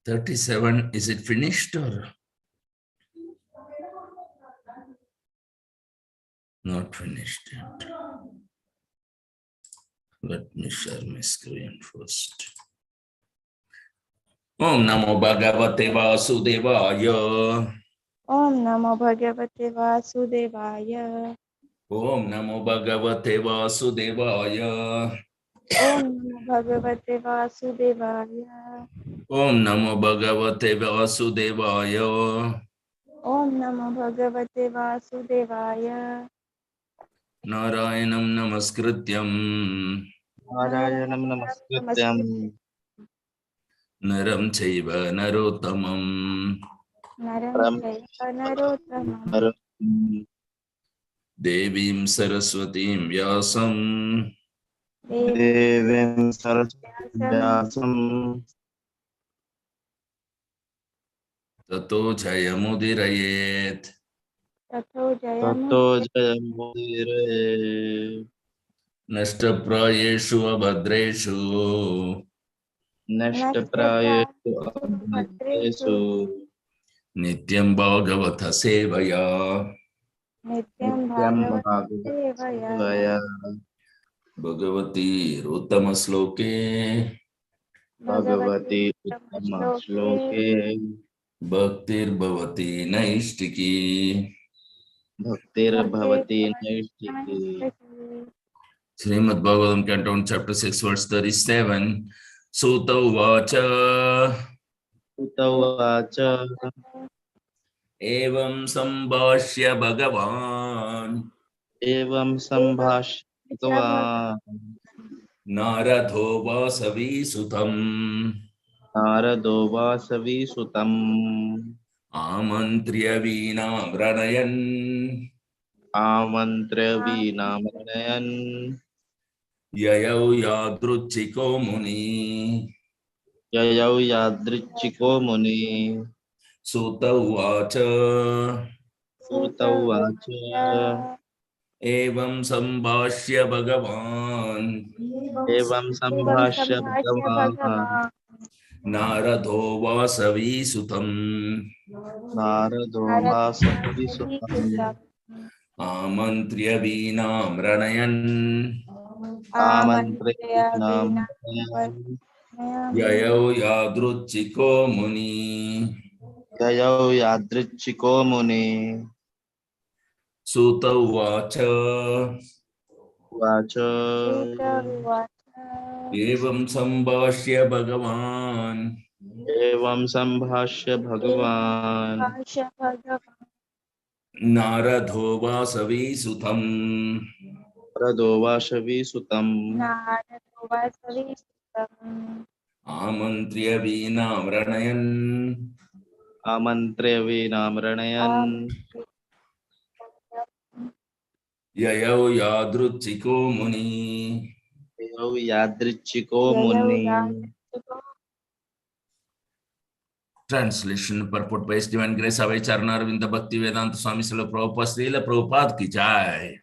37, is it finished or not finished yet? Let me share my screen first. Om Namo Bhagavate Vasudevaya. Om Namo Bhagavate Vasudevaya. Om Namo Bhagavate Vasudevaya. Om Namo Bhagavate Vasudevaya. Om Namo Bhagavate Vasudevaya. Om Namo Bhagavate Vasudevaya. Narayanam Namaskrityam Narayanam Namaskrityam Naram Chaiva Narottamam Naram Chaiva Narottamam Naram Devim Saraswatim Vyasam Devim Saraswati Vyasam Vyasam Tato Jayamudirayet Tatho Tato Jayamudire Jayamudire Nashtaprayeshu Abhadreshu Nashtaprayeshu Bhadreshu Abhadreshu Nityam Bhagavata Sevaya Nityam Nityam Bhagavate Bhagavata Sevaya Sevaya Bhagavati Ruttama Sloke Bhagavate Bhagavati Uttama Uttama Shloke Shloke Bhaktir Bhavati Naistiki Bhaktir Bhakti Bhavati Bhavati Naistiki Naistaki Srimad Bhagavatam Canto chapter 6 verse 37 Sutta Uvacha Utavacha Evam Sambhashya Bhagavan Evam Eva Sambhashitava Naradho Vasavi Sutam Narado Vasavi Sutam Amantriya Veena Vranayan Amantra Vinamanayan Yayau Yadruchiko Muni Yayau Yadrichiko Muni Sutta Uvacha Utavacha Evam Sambhashya Bhagavan Evam Evam Sambhashya Sambhashya Bhagavan Bhagavan Naradho Vasavi Sutam Narado Vasavi Narada Sutam Amantriya Veena Vranayan Amantra Amantraya Vinamanayan Yayau Yadruchiko Muni Yayau Yadrichiko Muni Sutta Uvacha Vacha Sutta Vacha Evam Sambhashya Bhagavan Evam Sambhashya Evam Bhagavan Sambhashya Bhagavan Naradho Vasavi Sutam Narado Vasavi Sutam Narada Vasavi Sutam Amantriya Veena Vranayan Amantre Vinamranayan Yayau Yadruchiko Muni. Yayau Yadrichiko Yayau Muni. Yadrichiko Translation purport by His Divine Grace Avai Charnarvinda Bhakti Vedanta Swami Srila Prabhupada Srila Prabhupada ki jai.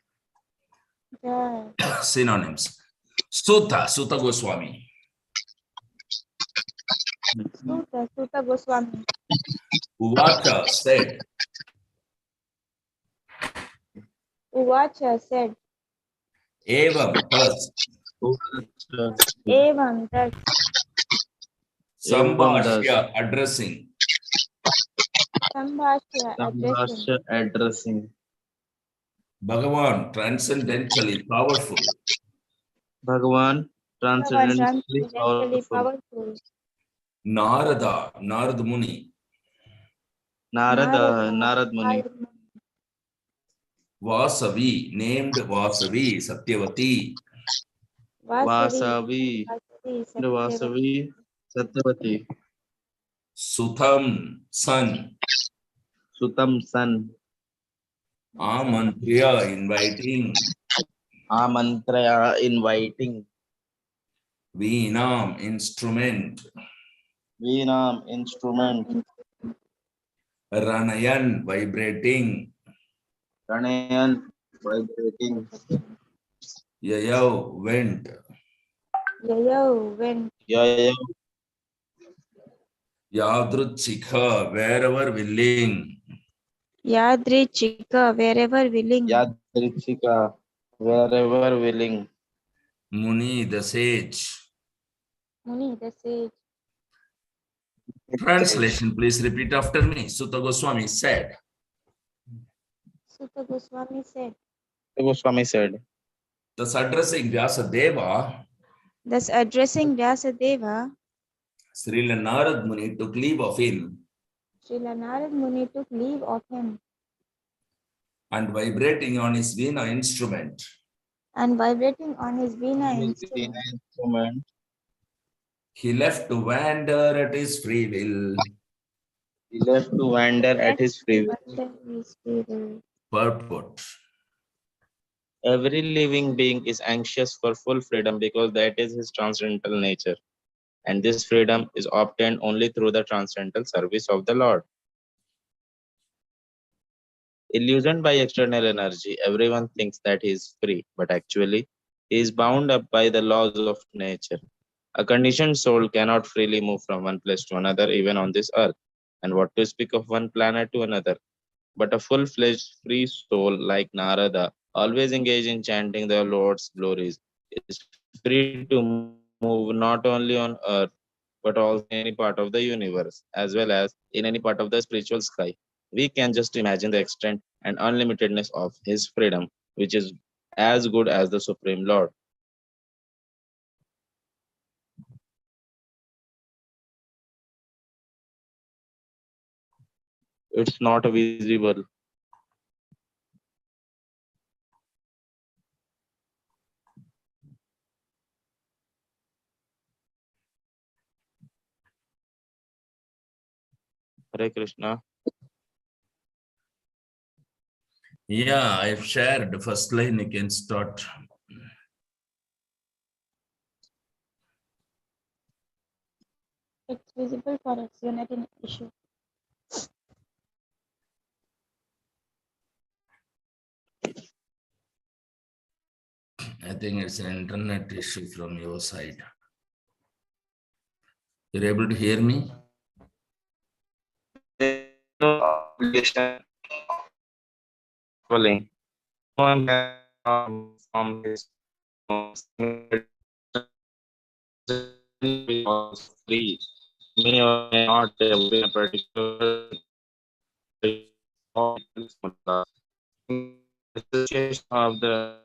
Jai. Synonyms. Sutta Goswami. Sutta Goswami Uvacha said. Uvacha said Evam thus. Evam thus Evam Das Sambhashya addressing. Sambhashya addressing Sambhashya addressing Bhagavan transcendently powerful. Bhagavan Bhagavan transcendently transcendently powerful. powerful Narad Muni. Narad Muni. Vasavi, named Vasavi, Satyavati. Vasavi Satyavati Satyavati Sutam, son. Sutam San Amantriya, inviting. Amantraya inviting Veenam, instrument. Veenam instrument Ranayan, vibrating. Pranayan vibrating Yayau, went. Yayo went Yaya Yadruchika, wherever willing. Yadrichika, wherever willing. Yadrichika, wherever willing. Muni, the sage. Muni, the sage. Translation, please repeat after me. Sutta Goswami said. Sutta Goswami said. Goswami said. Thus addressing Vyasadeva, Thus addressing Vyasadeva, Srila Narad Muni took leave of him Srila Narad Muni took leave of him and vibrating on his Veena instrument, and vibrating on his Veena Instrument. he left to wander at his free will. He left to wander at his free will. Purport. Every living being is anxious for full freedom because that is his transcendental nature. And this freedom is obtained only through the transcendental service of the Lord. Illusioned by external energy, everyone thinks that he is free, but actually, he is bound up by the laws of nature. A conditioned soul cannot freely move from one place to another, even on this earth, and what to speak of one planet to another. But a full-fledged free soul like Narada, always engaged in chanting the Lord's glories, is free to move not only on earth, but also in any part of the universe, as well as in any part of the spiritual sky. We can just imagine the extent and unlimitedness of his freedom, which is as good as the Supreme Lord. It's not visible. Hare Krishna. Yeah, I've shared the first line. You can start. It's visible for us, unity in issue. I think it's an internet issue from your side. You're able to hear me? From his free may or may not have been a particular association of the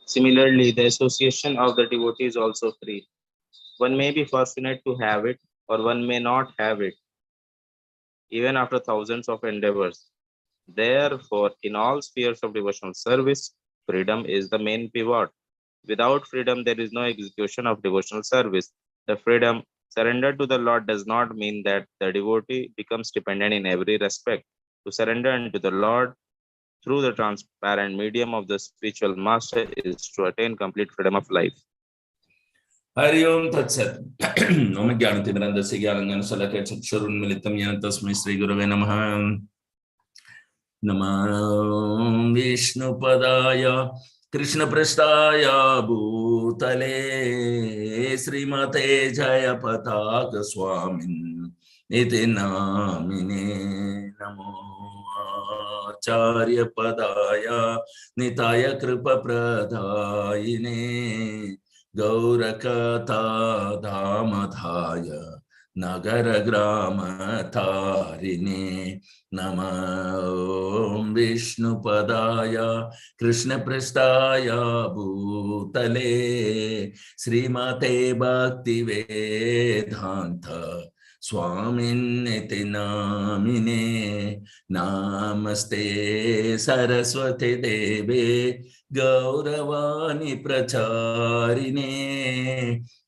Similarly, the association of the devotee is also free. One may be fortunate to have it, or one may not have it, even after thousands of endeavors. Therefore, in all spheres of devotional service, freedom is the main pivot. Without freedom, there is no execution of devotional service. The freedom surrendered to the Lord does not mean that the devotee becomes dependent in every respect. To surrender unto the Lord through the transparent medium of the spiritual master is to attain complete freedom of life. Hari Om Tat Sat. Om Jnanatimirandasya Jnananjana Chakshurunmilitam Yena Tasmai Shri Gurave Namaha. Namah Vishnu Padaya Krishna Prasthaya Bhutale Srimate Jaya Pataka Swamin Iti Namine Namo Acharya Padaya Nitaya Kripa Pradayine Gaura Kata Dhamadhaya Nagara Grama Tarini Namah Vishnu Padaya Krishna Prasthaya Bhutale Srimate Bhakti Vedanta Swaminiti Namine Namaste Saraswati Deve Gauravani Pracharine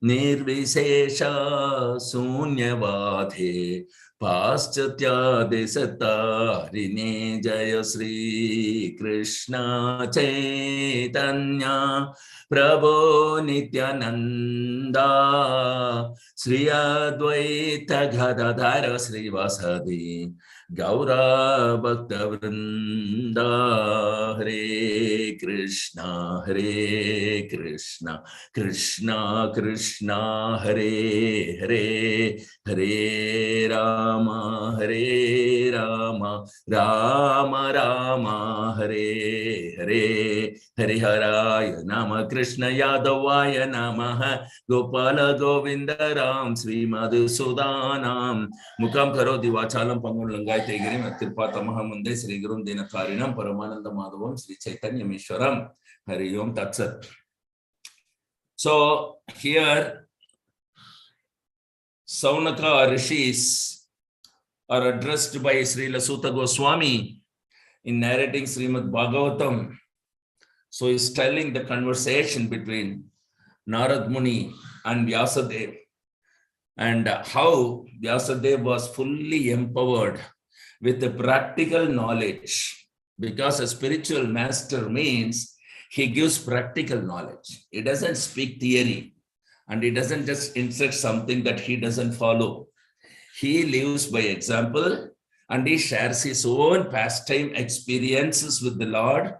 Nirvishesha Sunyavadhe Paschatyadesatarine Jaya Sri Krishna Chaitanya Prabhu Nityananda Sri Advaita Gadadhara Sri Vasadi Gaura Bhakta Vrinda Hare Krishna Krishna Krishna Hare Hare Hare Rama Rama Rama Hare Hare Hariharaya Nama Krishna Yadavaya Namaha Gopala Govinda Ram Sri Madhusudanam Mukam Karoti Vachalam Pangun Langai Tegirim Atirpata Mahamunde Sri Gurum Dinakarinam Paramananda Madhavam Sri Chaitanya Mishwaram Hari Om Tatsat. So here Saunaka Rishis are addressed by Srila Sutta Goswami in narrating Srimad Bhagavatam. So he's telling the conversation between Narad Muni and Vyasadeva, and how Vyasadeva was fully empowered with the practical knowledge, because a spiritual master means he gives practical knowledge. He doesn't speak theory, and he doesn't just insert something that he doesn't follow. He lives by example, and he shares his own pastime experiences with the Lord,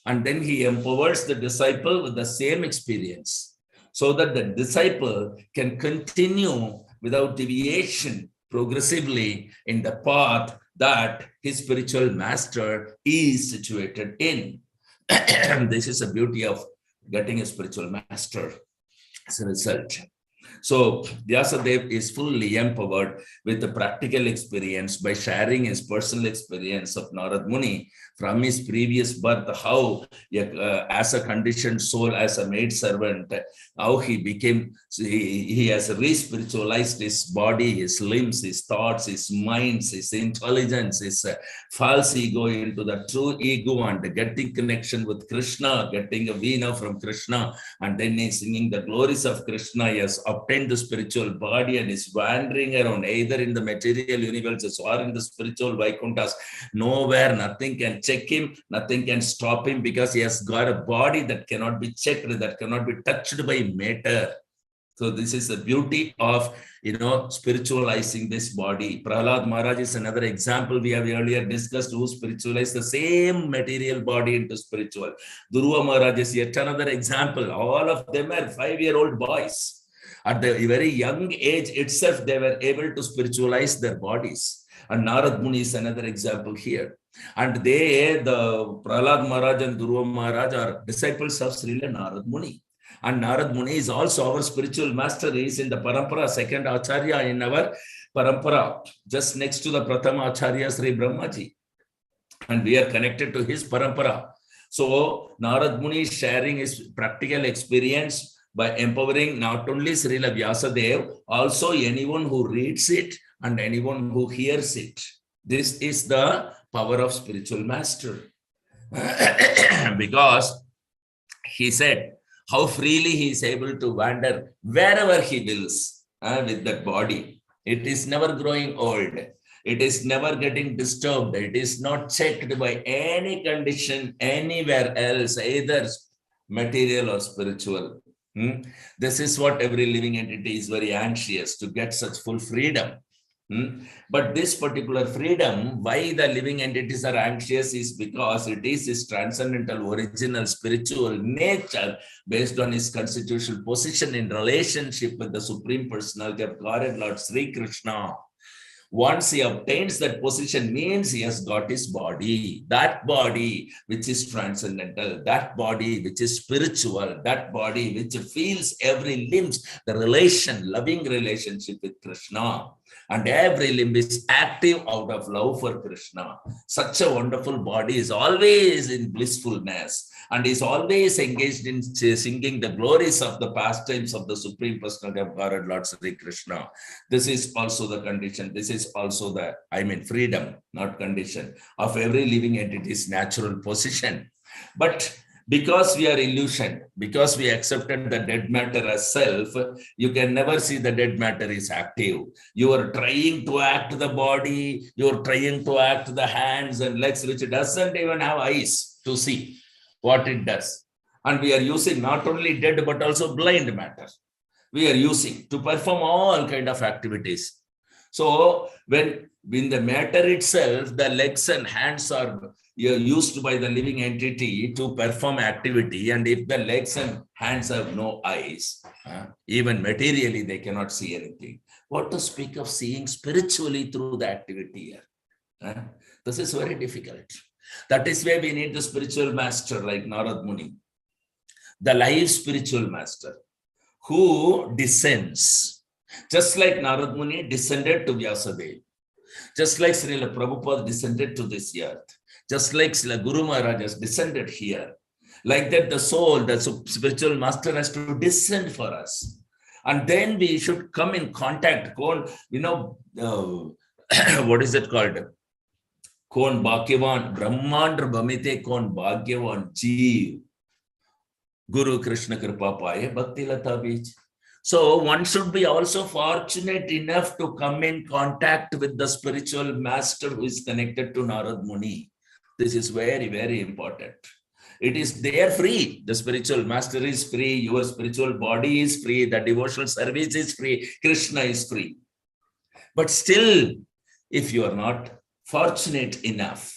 and then he empowers the disciple with the same experience, so that the disciple can continue without deviation progressively in the path that his spiritual master is situated in. This is the beauty of getting a spiritual master as a result. So Vyasadeva is fully empowered with the practical experience by sharing his personal experience of Narad Muni from his previous birth, how as a conditioned soul, as a maid servant, how he became, he has re-spiritualized his body, his limbs, his thoughts, his minds, his intelligence, his false ego into the true ego, and getting connection with Krishna, getting a veena from Krishna, and then he's singing the glories of Krishna. He has obtained the spiritual body and is wandering around either in the material universes or in the spiritual Vaikunthas. Nowhere, nothing can check him, nothing can stop him, because he has got a body that cannot be checked, that cannot be touched by matter. So this is the beauty of, spiritualizing this body. Prahlad Maharaj is another example we have earlier discussed, who spiritualized the same material body into spiritual. Dhruva Maharaj is yet another example. All of them are 5-year-old boys. At the very young age itself, they were able to spiritualize their bodies. And Narad Muni is another example here. And the Prahlad Maharaj and Dhruva Maharaj are disciples of Srila Narad Muni. And Narad Muni is also our spiritual master. He is in the Parampara, second Acharya in our Parampara, just next to the Prathama Acharya Sri Brahmaji. And we are connected to his Parampara. So Narad Muni is sharing his practical experience by empowering not only Srila Vyasadeva, also anyone who reads it and anyone who hears it. This is the power of spiritual master. Because he said how freely he is able to wander wherever he wills with that body. It is never growing old. It is never getting disturbed. It is not checked by any condition anywhere else, either material or spiritual. This is what every living entity is very anxious to get, such full freedom. But this particular freedom, why the living entities are anxious, is because it is his transcendental, original, spiritual nature based on his constitutional position in relationship with the Supreme Personality of Godhead, Lord Sri Krishna. Once he obtains that position, means he has got his body, that body which is transcendental, that body which is spiritual, that body which feels every limb, the loving relationship with Krishna. And every limb is active out of love for Krishna. Such a wonderful body is always in blissfulness and is always engaged in singing the glories of the pastimes of the Supreme Personality of Godhead, Lord Sri Krishna. This is also the condition. This is also the, freedom, not condition, of every living entity's natural position. But because we are illusion, because we accepted the dead matter as self, you can never see the dead matter is active. You are trying to act the body, you are trying to act the hands and legs, which doesn't even have eyes to see what it does. And we are using not only dead, but also blind matter. we are using to perform all kind of activities. So when in the matter itself, the legs and hands are used by the living entity to perform activity. And if the legs and hands have no eyes, even materially, they cannot see anything. What to speak of seeing spiritually through the activity here? This is very difficult. That is why we need the spiritual master like Narad Muni, the live spiritual master who descends, just like Narad Muni descended to Vyasadeva, just like Srila Prabhupada descended to this earth, just like Srila Guru Maharaj has descended here. Like that, the soul, the spiritual master has to descend for us. And then we should come in contact, what is it called? Kon Bhagyavan, Brahmandra Bhamite Kon Bhagyavan Jeev. Guru Krishna Kripa Paye Bhakti Lata Beach. So one should be also fortunate enough to come in contact with the spiritual master who is connected to Narad Muni. This is very, very important. It is there free. The spiritual master is free. Your spiritual body is free. The devotional service is free. Krishna is free. But still, if you are not fortunate enough,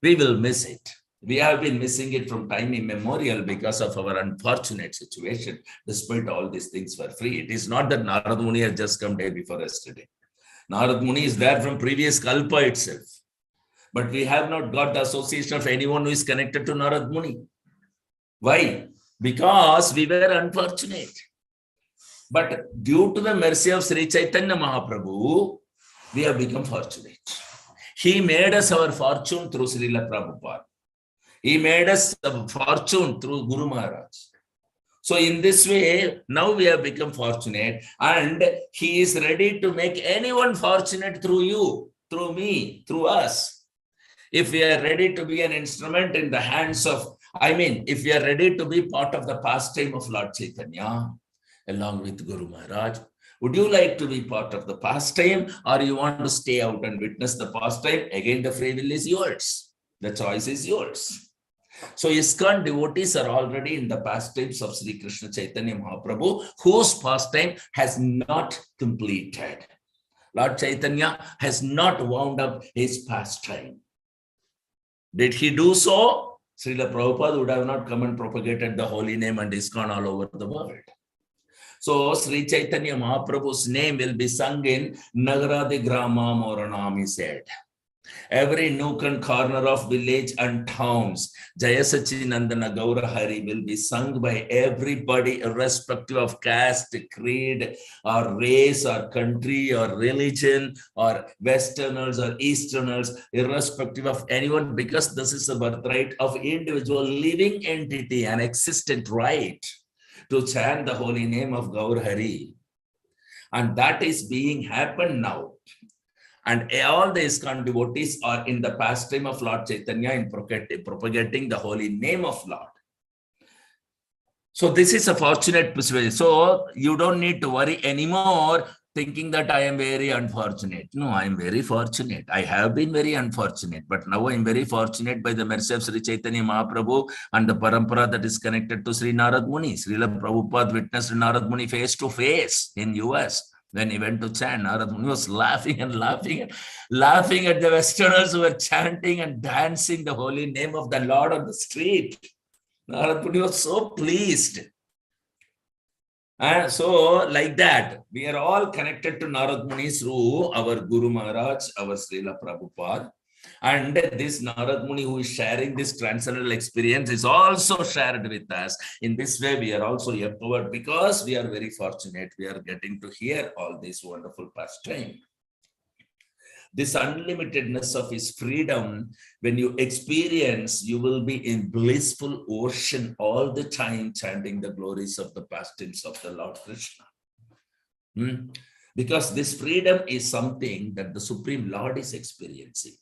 we will miss it. We have been missing it from time immemorial because of our unfortunate situation. Despite all these things were free. It is not that Narad Muni has just come day before yesterday. Narad Muni is there from previous Kalpa itself. But we have not got the association of anyone who is connected to Narad Muni. Why? Because we were unfortunate. But due to the mercy of Sri Chaitanya Mahaprabhu, we have become fortunate. He made us our fortune through Srila Prabhupada. He made us a fortune through Guru Maharaj. So in this way, now we have become fortunate, and he is ready to make anyone fortunate through you, through me, through us. If we are ready to be an instrument in the hands of, if we are ready to be part of the pastime of Lord Chaitanya, along with Guru Maharaj, would you like to be part of the pastime, or you want to stay out and witness the pastime? Again, the free will is yours. The choice is yours. So ISKCON devotees are already in the pastimes of Sri Krishna Chaitanya Mahaprabhu, whose pastime has not completed. Lord Chaitanya has not wound up his pastime. Did he do so? Srila Prabhupada would have not come and propagated the holy name and ISKCON all over the world. So Sri Chaitanya Mahaprabhu's name will be sung in Nagaradi Grama Moranam, he said. Every nook and corner of village and towns, Jaya Sachinandana Gaura Hari will be sung by everybody, irrespective of caste, creed, or race, or country, or religion, or Westerners or Easterners, irrespective of anyone, because this is the birthright of individual living entity, an existent right to chant the holy name of Gaur Hari. And that is being happened now. And all the ISKCON devotees are in the pastime of Lord Chaitanya in propagating the holy name of Lord. So this is a fortunate situation. So you don't need to worry anymore thinking that I am very unfortunate. No, I am very fortunate. I have been very unfortunate, but now I am very fortunate by the mercy of Sri Chaitanya Mahaprabhu and the parampara that is connected to Sri Narad Muni. Srila Prabhupada witnessed Narad Muni face to face in US. When he went to chant, Narad Muni was laughing at the Westerners who were chanting and dancing the holy name of the Lord on the street. Narad Muni was so pleased. And so, like that, we are all connected to Narad Muni through our Guru Maharaj, our Srila Prabhupada. And this Narad Muni who is sharing this transcendental experience is also shared with us. In this way, we are also empowered because we are very fortunate. We are getting to hear all this wonderful pastime. This unlimitedness of his freedom, when you experience, you will be in blissful ocean all the time, chanting the glories of the pastimes of the Lord Krishna. Because this freedom is something that the Supreme Lord is experiencing.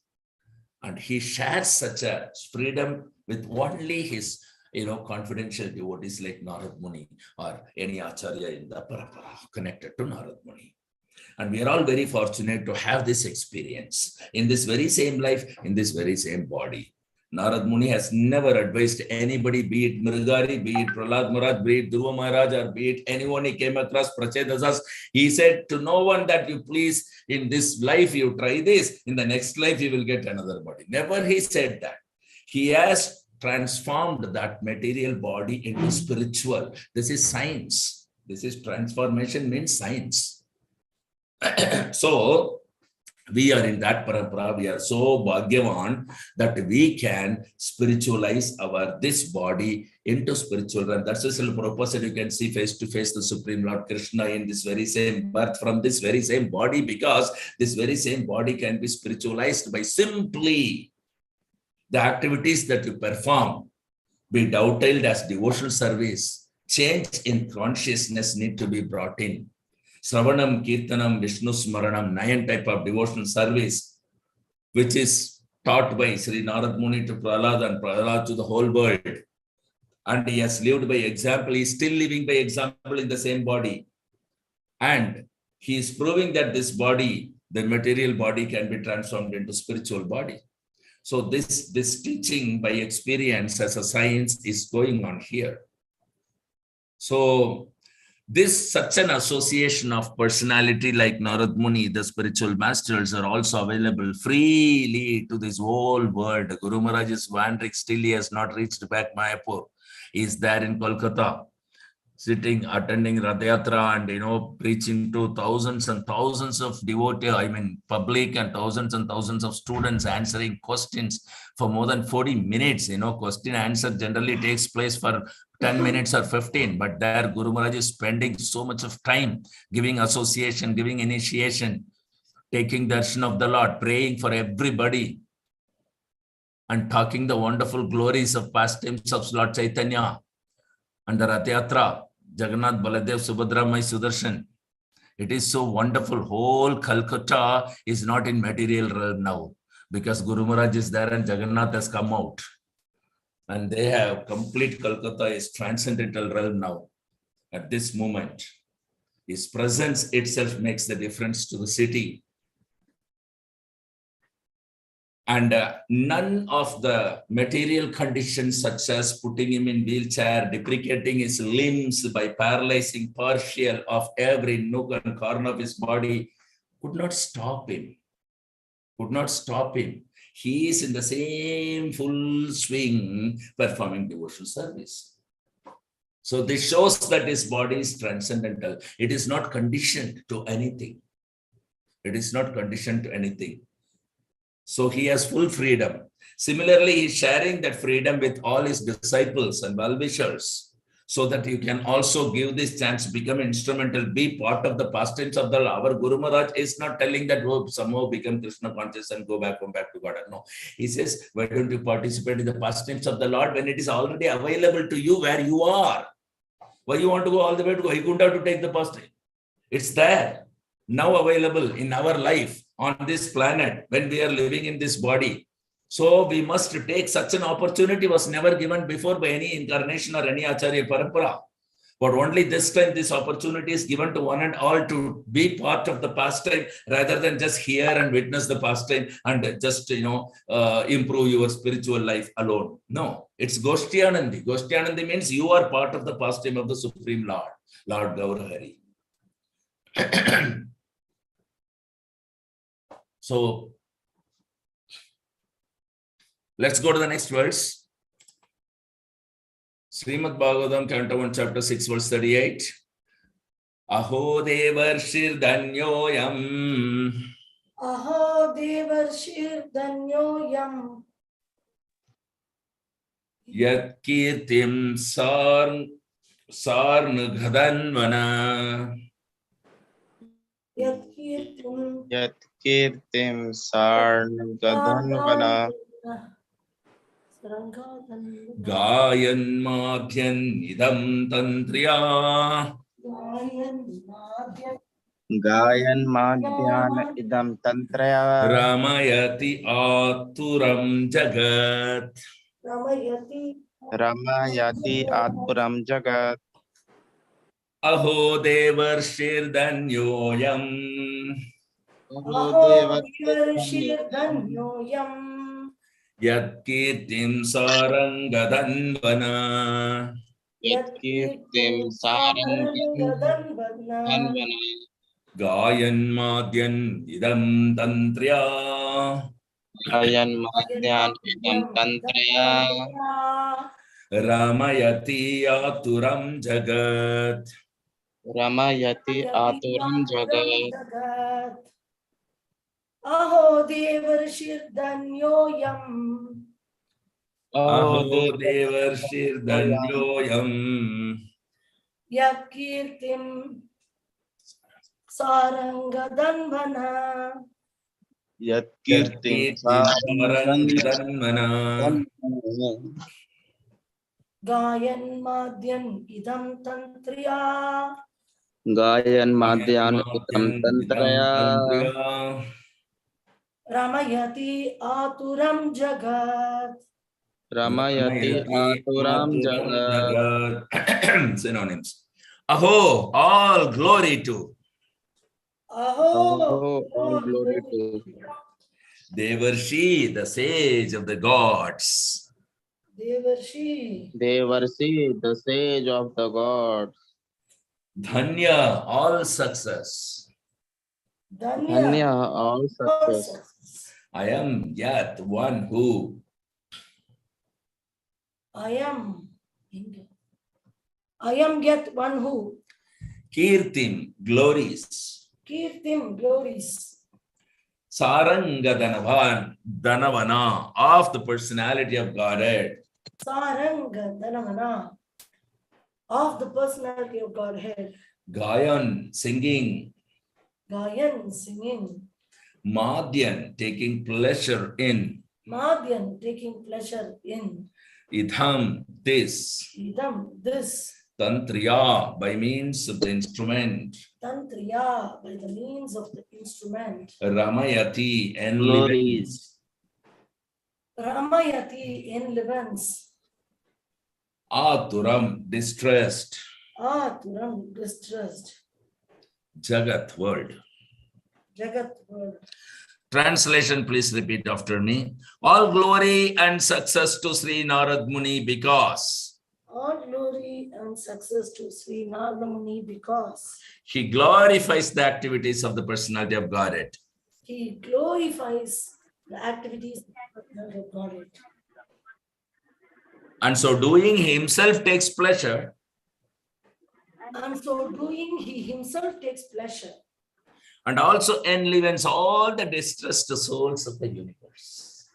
And he shares such a freedom with only his, confidential devotees like Narad Muni or any Acharya in the Parampara connected to Narad Muni. And we are all very fortunate to have this experience in this very same life, in this very same body. Narad Muni has never advised anybody, be it Mrigari, be it Prahlad Maharaj, be it Dhruva Maharaj, or be it anyone he came across, Prachedasas. He said to no one that you please, in this life you try this, in the next life you will get another body. Never he said that. He has transformed that material body into spiritual. This is science. This is transformation, means science. So, we are in that parampara. We are so bhagyavan that we can spiritualize this body into spiritual. And that's the purpose that you can see face to face the Supreme Lord Krishna in this very same birth from this very same body, because this very same body can be spiritualized by simply the activities that you perform, be dovetailed as devotional service. Change in consciousness need to be brought in. Sravanam, Kirtanam, Vishnu Smaranam, 9 type of devotional service, which is taught by Sri Narad Muni to Prahlad and Prahlad to the whole world. And he has lived by example. He is still living by example in the same body. And he is proving that this body, the material body, can be transformed into spiritual body. So this teaching by experience as a science is going on here. So such an association of personality like Narad Muni, the spiritual masters, are also available freely to this whole world. Guru Maharaj is wandering, still he has not reached back Mayapur. He is there in Kolkata, sitting, attending Rath Yatra and, preaching to thousands and thousands of devotees, public, and thousands of students, answering questions for more than 40 minutes. Question answer generally takes place for 10 minutes or 15, but there Guru Maharaj is spending so much of time giving association, giving initiation, taking darshan of the Lord, praying for everybody, and talking the wonderful glories of pastimes of Lord Chaitanya and the Rath Yatra, Jagannath, Baladev, Subhadra, Mai, Sudarshan. It is so wonderful. Whole Calcutta is not in material realm now, because Guru Maharaj is there and Jagannath has come out. And they have complete Calcutta is transcendental realm now. At this moment, his presence itself makes the difference to the city. And none of the material conditions, such as putting him in wheelchair, deprecating his limbs by paralyzing partial of every nook and corner of his body, could not stop him. Could not stop him. He is in the same full swing performing devotional service. So this shows that his body is transcendental. It is not conditioned to anything. It is not conditioned to anything. So he has full freedom. Similarly, he is sharing that freedom with all his disciples and well-wishers, so that you can also give this chance, become instrumental, be part of the pastimes of the Lord. Our Guru Maharaj is not telling that somehow become Krishna conscious and go back to God. No, he says, why don't you participate in the pastimes of the Lord when it is already available to you where you are? Why you want to go all the way to Vaikunta to take the pastime? It's there, now available in our life on this planet when we are living in this body. So we must take such an opportunity, was never given before by any incarnation or any Acharya Parampara. But only this time this opportunity is given to one and all to be part of the pastime, rather than just hear and witness the pastime and just, improve your spiritual life alone. No, it's Goshtyanandi. Goshtyanandi means you are part of the pastime of the Supreme Lord, Lord Gaura Hari. So, let's go to the next verse. Srimad Bhagavatam, Canto 1, Chapter 6, verse 38. Aho devarshir danyoyam. Aho devarshir danyoyam. Yat kirtim sarngadhanvana. Yat kirtim Sarnagadhanvana. Gayan madhyan idam tantriya. Gayan madhyana idam tantraya. Ramayati aturam jagat. Ramayati atpuram jagat. Aho devarshir danyoyam. Aho devarshir danyoyam. Yat kirtim sarangadanvana. Yatkirtim sarangam dhanvana. Gayan madyan idam tantriya. Ayan madhyan idam tantraya. Ramayati aturam jagat. Ramayati aturam jagat. Aho devarshirdanyoyam Aho Aho devarshir danyoyam. yakirtim sarangadanvana Yatkirtim Yatkirtim sarangam sarangadanvana. gayan madyan idam tantriya Gayan madhyan idam Madyan idam tantraya. tantriya. ramayati aturam jagat. Ramayati Ramayati aturam aturam jagat. jagat. Synonyms. Aho, all glory to Aho, Oh, all glory to Devarshi, the sage of the gods. Devarshi. Devarsi, the sage of the gods. Dhanya, all success. Dhanya, Dhanya. all success. I am yet one who. I am yet one who. Kirtim, glories. Kirtim, glories. Saranga Danavana, of the personality of Godhead. Saranga Dhanavana, of the personality of Godhead. Gayan, singing. Gayan, singing. Madhyan, taking pleasure in. Madhyan, taking pleasure in. Idham, this. Idam, this. Tantriya, by means of the instrument. Tantriya, by the means of the instrument. Ramayati, Glories. Ramayati, enlivens. Aturam, distressed. Aturam, distressed. Jagat, world. Jagat, world. Translation, please repeat after me. All glory and success to Sri Narad Muni because All glory and success to Sri Narada Muni because he glorifies the activities of the personality of Godhead. he glorifies the activities of the personality of Godhead. And so doing, he himself takes pleasure. And so doing, he himself takes pleasure. And also enlivens all the distressed souls of the universe.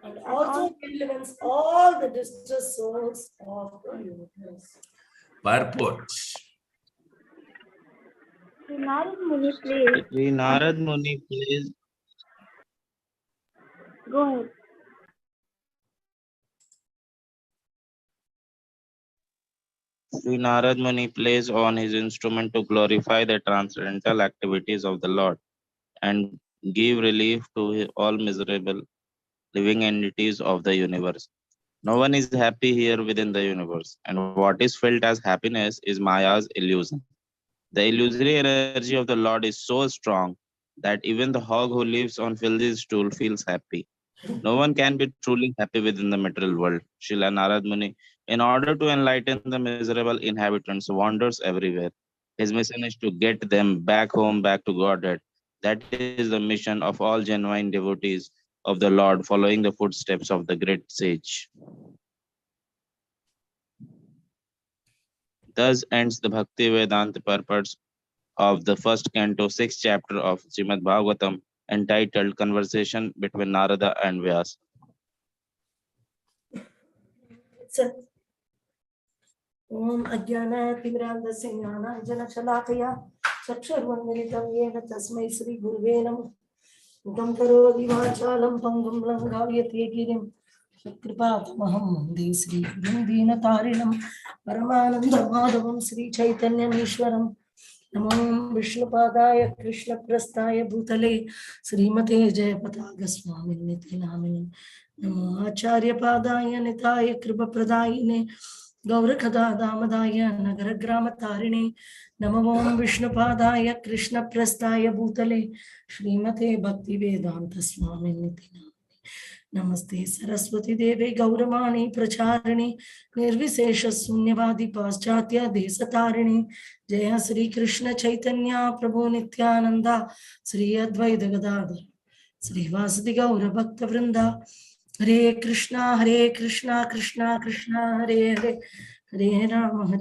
And also enlivens all the distressed souls of the universe. Purport. Sri Narad Muni, please. Sri Narad Muni, please. Go ahead. Sri Narad Muni plays on his instrument to glorify the transcendental activities of the Lord and give relief to all miserable living entities of the universe. No one is happy here within the universe, and what is felt as happiness is Maya's illusion. The illusory energy of the Lord is so strong that even the hog who lives on filthy stool feels happy. No one can be truly happy within the material world. Srila Narad Muni, in order to enlighten the miserable inhabitants, wanders everywhere. His mission is to get them back home, back to Godhead. That is the mission of all genuine devotees of the Lord, following the footsteps of the great sage. Thus ends the Bhakti Vedanta purpose of the first canto, 6th chapter of Srimad Bhagavatam, entitled Conversation between Narada and Vyasa. Om Ajnana Timirandasya Jnana Shalakaya Chakshurvanmilitam Yena Tasmai Sri Guruve Namah Udam Karoti Vachalam Pangam Langayate Girim Kripatamaham Vande Sri Gurum Dinatarinam Paramananda Madhavam Sri Chaitanya Ishwaram Namo Vishnupadaya Krishna Prastaya Bhutale Srimate Jayapataga Swaminiti Namini Namo Acharya Padaya Nitaya Kripa Pradayine Gaura Kada Damadaya Nagara Grama Tarini Namo Vishnupadaya Krishna Prastaya Bhutale Srimate Bhakti Vedanta Swaminiti Namini Namaste Saraswati Deve Gauramani Pracharani Nirvishesha Sunyavadi Paschatya Desatarini Jaya Sri Krishna Chaitanya Prabhu Nityananda Sri Advaita Gadadhar Sri Vasadi Gaura Bhakta Vrinda Hare Krishna Krishna Krishna Hare Hare Hare Rama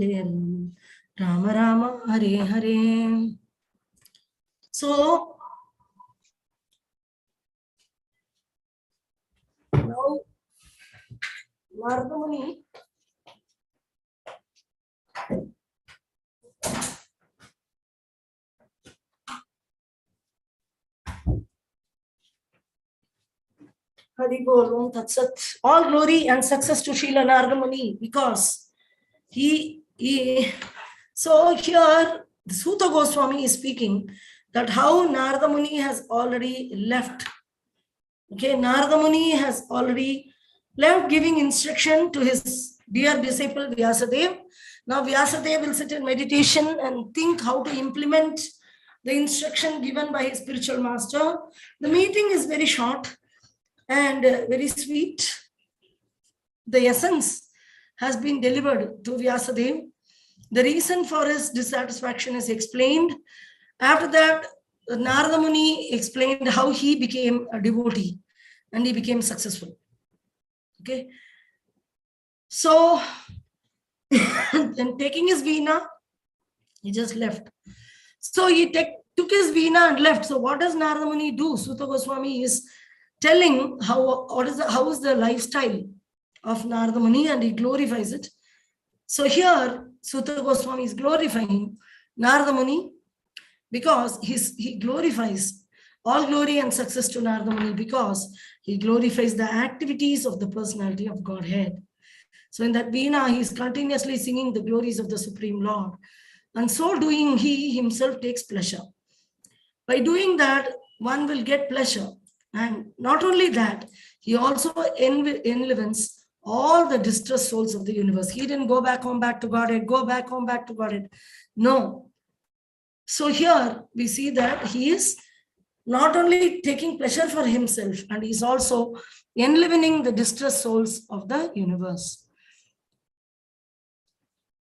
Rama Rama Hare Hare. So now Narada Muni Hari Bol Om Tat Sat. All glory and success to Srila Narada Muni, because he so here the Sutta Goswami is speaking that how Narada Muni has already left. Okay, Narada Muni has already left, giving instruction to his dear disciple Vyasadeva. Now Vyasadeva will sit in meditation and think how to implement the instruction given by his spiritual master. The meeting is very short and very sweet. The essence has been delivered to Vyasadeva. The reason for his dissatisfaction is explained. After that, Narada Muni explained how he became a devotee and he became successful. Okay. So, then taking his veena, he just left. So he took his veena and left. So what does Narada Muni do? Sutta Goswami is telling how is the lifestyle of Narada Muni, and he glorifies it. So here Sutta Goswami is glorifying Narada Muni because he glorifies all glory and success to Narada Muni because he glorifies the activities of the personality of Godhead. So in that veena, he is continuously singing the glories of the Supreme Lord. And so doing, he himself takes pleasure. By doing that, one will get pleasure. And not only that, he also enlivens all the distressed souls of the universe. He didn't go back home, back to Godhead, go back home, back to Godhead. No. So here we see that he is not only taking pleasure for himself, and he's also enlivening the distressed souls of the universe.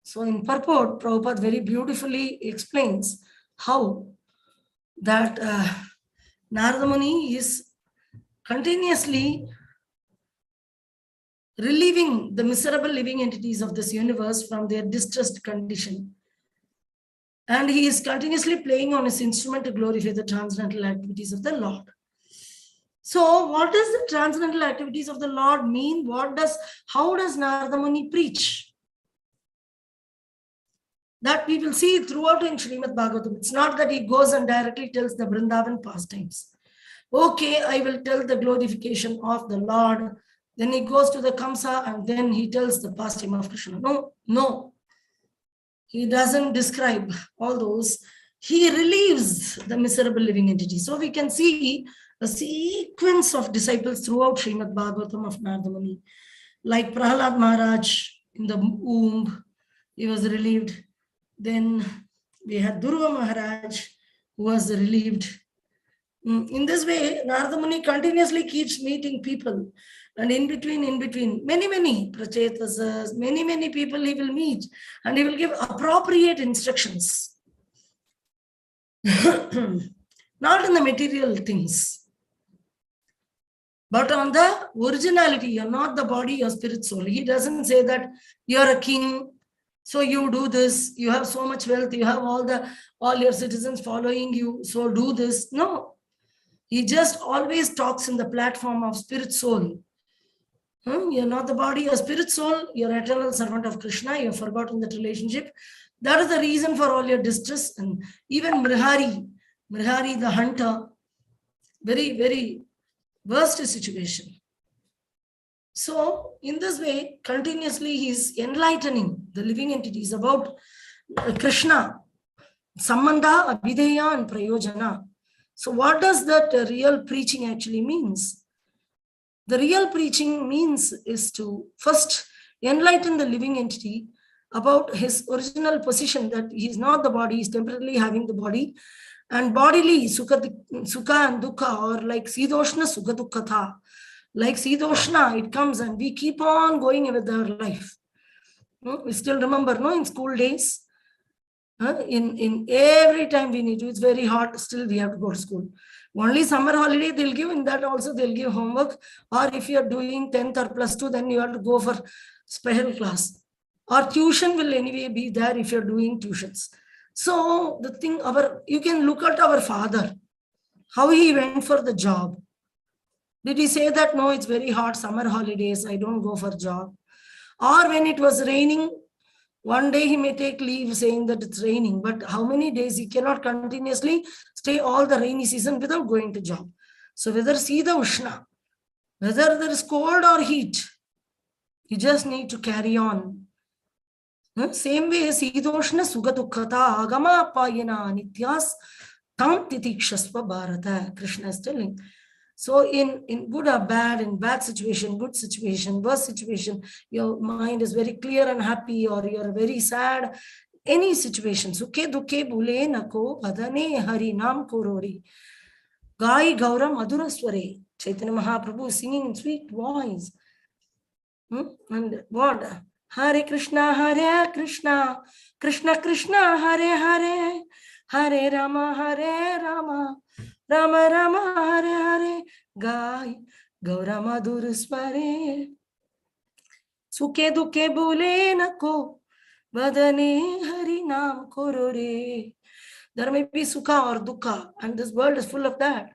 So in purport, Prabhupada very beautifully explains how that Narada Muni is continuously relieving the miserable living entities of this universe from their distressed condition. And he is continuously playing on his instrument to glorify the transcendental activities of the Lord. So what does the transcendental activities of the Lord mean? How does Narada Muni preach? That we will see throughout in Srimad Bhagavatam. It's not that he goes and directly tells the Vrindavan pastimes. Okay, I will tell the glorification of the Lord. Then he goes to the Kamsa and then he tells the pastime of Krishna. No. He doesn't describe all those. He relieves the miserable living entity. So we can see a sequence of disciples throughout Srimad Bhagavatam of Narada Muni. Like Prahlad Maharaj in the womb, he was relieved. Then we had Durva Maharaj, who was relieved. In this way, Narada Muni continuously keeps meeting people. And in between, many prachetasas, many people he will meet. And he will give appropriate instructions. Not in the material things, but on the originality. You're not the body, you're spirit, soul. He doesn't say that you're a king, so you do this, you have so much wealth, you have all your citizens following you, so do this. No. He just always talks in the platform of spirit, soul. You're not the body, you're spirit, soul, you're eternal servant of Krishna, you've forgotten that relationship. That is the reason for all your distress. And even Mrihari the hunter, very, very worst situation. So in this way, continuously he's enlightening the living entities about Krishna, Sambandha, Abhideya and Prayojana. So what does that real preaching actually means? The real preaching means is to first enlighten the living entity about his original position, that he is not the body, he is temporarily having the body, and bodily sukha and dukkha, or like Sidoshna Sukha Dukkhatha. Like Sidoshna, it comes and we keep on going with our life. We still remember, no, in school days, in every time we need to, it's very hot, still we have to go to school. Only summer holiday they'll give, in that also they'll give homework, or if you're doing 10th or +2, then you have to go for special class, or tuition will anyway be there if you're doing tuitions. So the thing, you can look at our father, how he went for the job. Did he say that, no, it's very hot, summer holidays, I don't go for job? Or when it was raining, one day he may take leave saying that it's raining, but how many days? He cannot continuously stay all the rainy season without going to job. So whether see the Ushna, whether there is cold or heat, you just need to carry on. Same way, Sidoshna Sugadukkata Agama Payana Nityas Tam Titikshasva Bharata, Krishna is telling. So in good or bad, in bad situation, good situation, worse situation, your mind is very clear and happy, or you're very sad, any situation. Sukhe dukhe bhule nako badane hari nam korori. Gai Gaura Madhura Sware. Chaitanya Mahaprabhu is singing in sweet voice. And what? Hare Krishna, Krishna Krishna, Hare Hare, Hare Rama, Rama Rama, Hare Hare, Gai Gaura Madhura Sware. Sukhe dukhe bhule nako badane hari nam korore. There may be sukha or dukkha, and this world is full of that.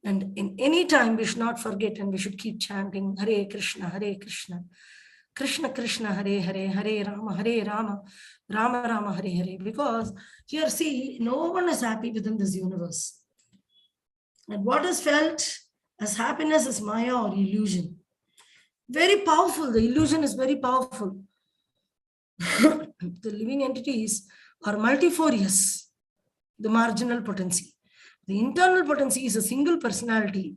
And in any time we should not forget, and we should keep chanting Hare Krishna, Krishna Krishna, Hare Hare, Hare Rama, Rama Rama, Hare Hare. Because here, see, no one is happy within this universe. And what is felt as happiness is Maya or illusion. Very powerful. The illusion is very powerful. The living entities are multifarious, the marginal potency. The internal potency is a single personality,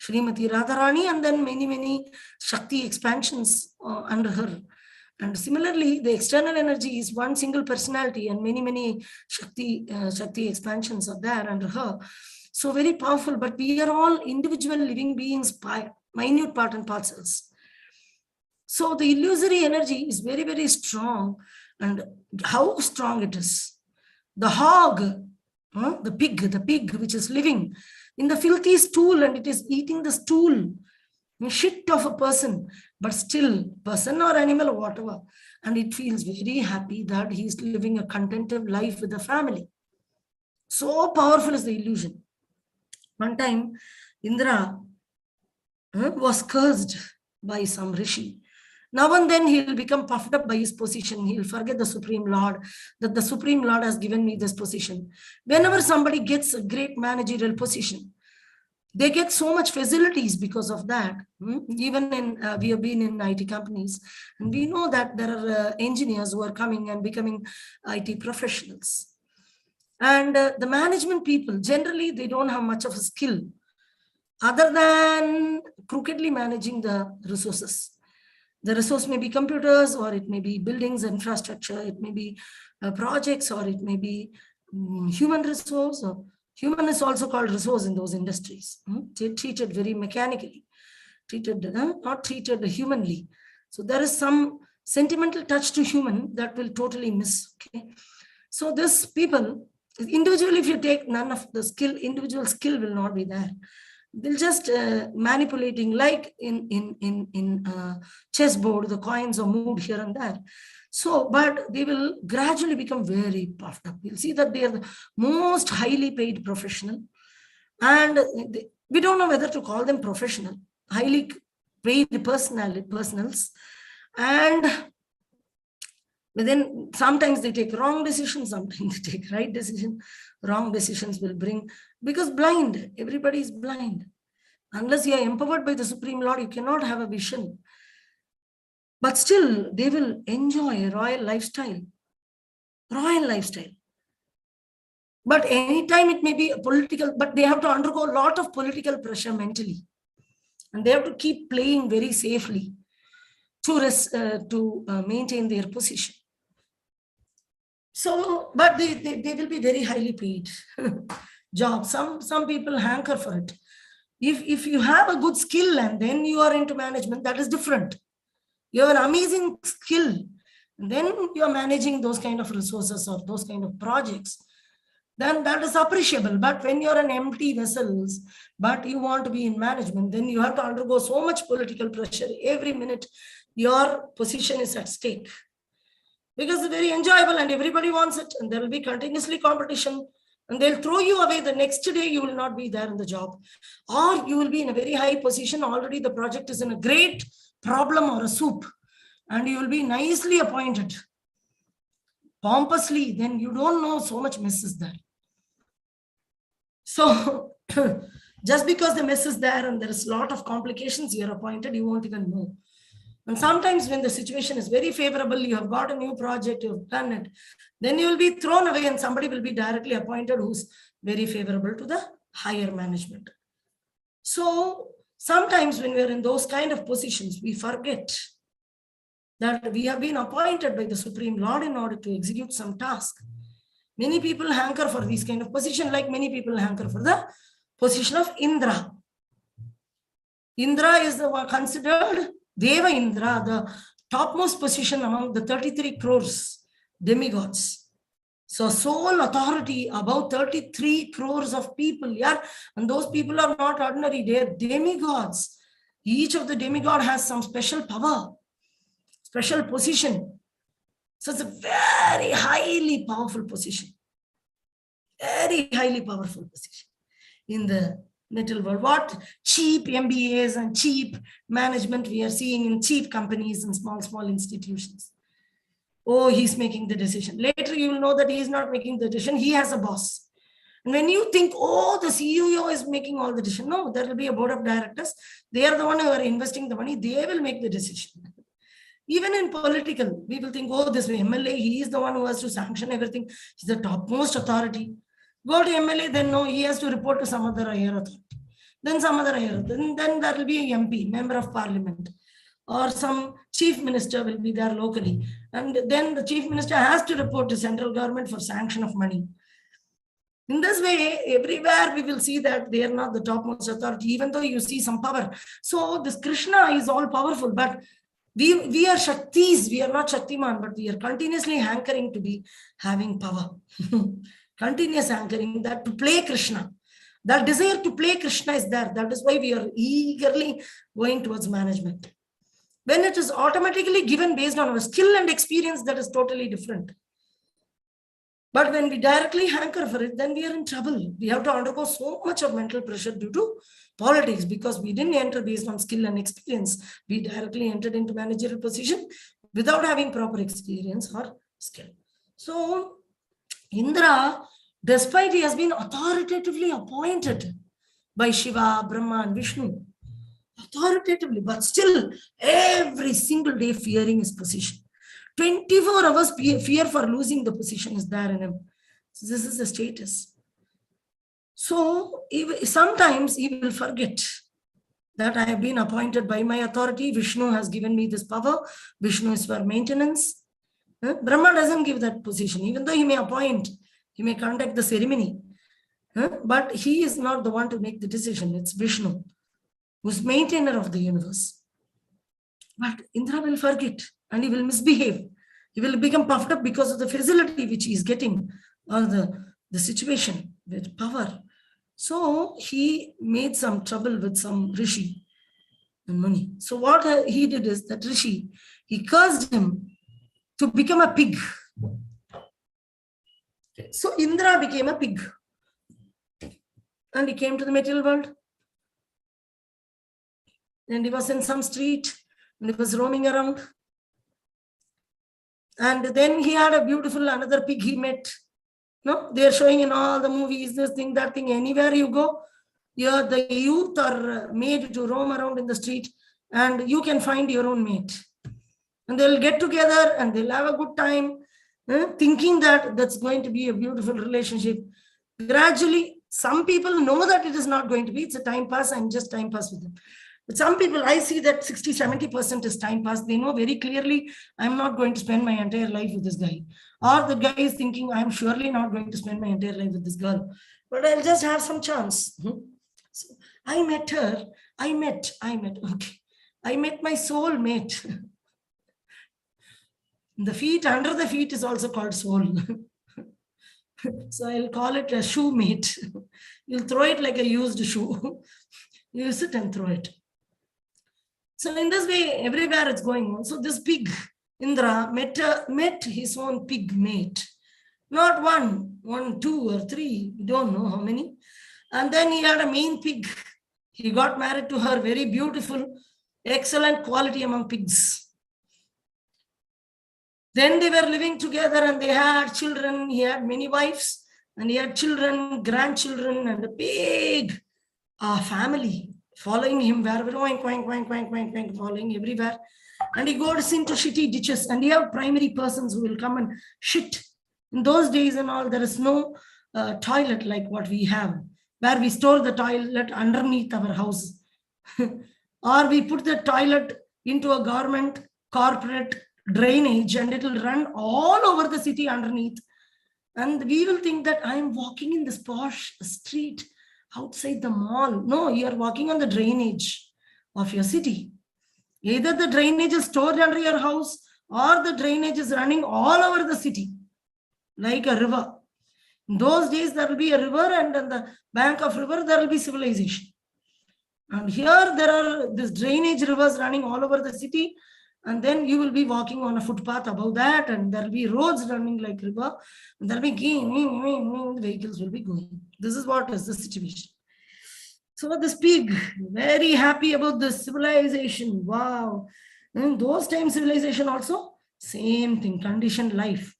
Srimati Radharani, and then many Shakti expansions under her. And similarly, the external energy is one single personality, and many Shakti expansions are there under her. So very powerful, but we are all individual living beings, minute part and parcels. So the illusory energy is very strong. And how strong it is? The hog, the pig which is living in the filthy stool, and it is eating the stool, shit of a person, but still person or animal or whatever, and it feels very happy that he is living a contented life with the family. So powerful is the illusion. One time Indra was cursed by some rishi. Now and then he will become puffed up by his position. He will forget the Supreme Lord, that the Supreme Lord has given me this position. Whenever somebody gets a great managerial position, they get so much facilities because of that. Even in, we have been in IT companies, and we know that there are engineers who are coming and becoming IT professionals. And the management people, generally, they don't have much of a skill other than crookedly managing the resources. The resource may be computers, or it may be buildings, infrastructure, it may be projects, or it may be human resource. Or human is also called resource in those industries. Treated very mechanically, not treated humanly. So there is some sentimental touch to human that will totally miss. Okay, so this people individually, if you take none of the skill, individual skill will not be there. They'll just manipulating, like in chessboard, the coins are moved here and there. So, but they will gradually become very puffed up. You'll see that they are the most highly paid professional, and we don't know whether to call them professional, highly paid personals, and then sometimes they take wrong decisions, sometimes they take right decision. Wrong decisions will bring, because blind, everybody is blind. Unless you are empowered by the Supreme Lord, you cannot have a vision. But still, they will enjoy a royal lifestyle. Royal lifestyle. But anytime it may be a political, but they have to undergo a lot of political pressure mentally. And they have to keep playing very safely to maintain their position. So, but they will be very highly paid job. Some people hanker for it. If you have a good skill and then you are into management, that is different. You have an amazing skill, and then you are managing those kind of resources or those kind of projects, then that is appreciable. But when you're an empty vessels, but you want to be in management, then you have to undergo so much political pressure. Every minute, your position is at stake. Because it's very enjoyable and everybody wants it, and there will be continuously competition, and they'll throw you away. The next day, you will not be there in the job, or you will be in a very high position. Already the project is in a great problem or a soup, and you will be nicely appointed pompously. Then you don't know so much mess is there. So just because the mess is there and there is a lot of complications, you're appointed, you won't even know. And sometimes when the situation is very favorable, you have got a new project, you've done it, then you will be thrown away and somebody will be directly appointed who's very favorable to the higher management. So sometimes when we're in those kind of positions, we forget that we have been appointed by the Supreme Lord in order to execute some task. Many people hanker for these kind of position, like many people hanker for the position of Indra. Indra is the one considered Deva Indra, the topmost position among the 33 crores demigods. So sole authority about 33 crores of people, yeah, and those people are not ordinary, they are demigods. Each of the demigod has some special power, special position. So it's a very highly powerful position, very highly powerful position in the material world. What cheap MBAs and cheap management we are seeing in cheap companies and small institutions. Oh, he's making the decision. Later you will know that he is not making the decision. He has a boss. And when you think, oh, the CEO is making all the decision. No, there will be a board of directors. They are the one who are investing the money. They will make the decision. Even in political, we will think, oh, this MLA, he is the one who has to sanction everything. He's the topmost authority. Go to MLA, then no, he has to report to some other higher authority. Then some other higher authority. Then there will be a MP, member of parliament, or some chief minister will be there locally. And then the chief minister has to report to central government for sanction of money. In this way, everywhere we will see that they are not the topmost authority, even though you see some power. So this Krishna is all powerful, but we are Shaktis, we are not Shaktiman, but we are continuously hankering to be having power. Continuous hankering, that to play Krishna. That desire to play Krishna is there. That is why we are eagerly going towards management. When it is automatically given based on our skill and experience, that is totally different. But when we directly hanker for it, then we are in trouble. We have to undergo so much of mental pressure due to politics, because we didn't enter based on skill and experience. We directly entered into managerial position without having proper experience or skill. So Indra, despite he has been authoritatively appointed by Shiva, Brahma and Vishnu, authoritatively, but still every single day fearing his position. 24 hours fear for losing the position is there in him. So this is the status. So sometimes he will forget that I have been appointed by my authority. Vishnu has given me this power. Vishnu is for maintenance. Brahma doesn't give that position, even though he may appoint, he may conduct the ceremony. But he is not the one to make the decision. It's Vishnu, who's maintainer of the universe. But Indra will forget and he will misbehave. He will become puffed up because of the facility which he is getting, or the situation with power. So he made some trouble with some Rishi and Muni. So what he did is that Rishi, he cursed him to become a pig. So Indra became a pig. And he came to the material world. And he was in some street and he was roaming around. And then he had a beautiful another pig he met. No, they are showing in all the movies, this thing, that thing. Anywhere you go, the youth are made to roam around in the street, and you can find your own mate. And they'll get together and they'll have a good time, thinking that that's going to be a beautiful relationship. Gradually, some people know that it is not going to be. It's a time pass and just time pass with them. But some people, I see that 60-70% is time pass. They know very clearly, I'm not going to spend my entire life with this guy. Or the guy is thinking, I'm surely not going to spend my entire life with this girl. But I'll just have some chance. So I met her. I met. Okay. I met my soul mate. The feet, under the feet is also called soul. So I'll call it a shoe mate. You'll throw it like a used shoe. You use it and throw it. So in this way, everywhere it's going on. So this pig, Indra, met his own pig mate. Not one, two, or three. We don't know how many. And then he had a main pig. He got married to her, very beautiful, excellent quality among pigs. Then they were living together and they had children. He had many wives and he had children, grandchildren, and a big family following him wherever, following everywhere. And he goes into shitty ditches and he have primary persons who will come and shit. In those days and all, there is no toilet like what we have, where we store the toilet underneath our house. Or we put the toilet into a government corporate drainage and it will run all over the city underneath. And we will think that I am walking in this posh street outside the mall. No, you are walking on the drainage of your city. Either the drainage is stored under your house or the drainage is running all over the city like a river. In those days, there will be a river, and on the bank of river, there will be civilization. And here there are this drainage rivers running all over the city. And then you will be walking on a footpath above that, and there will be roads running like river. And there will be vehicles will be going. This is what is the situation. So this pig, very happy about this civilization. Wow. In those times, civilization also, same thing, conditioned life.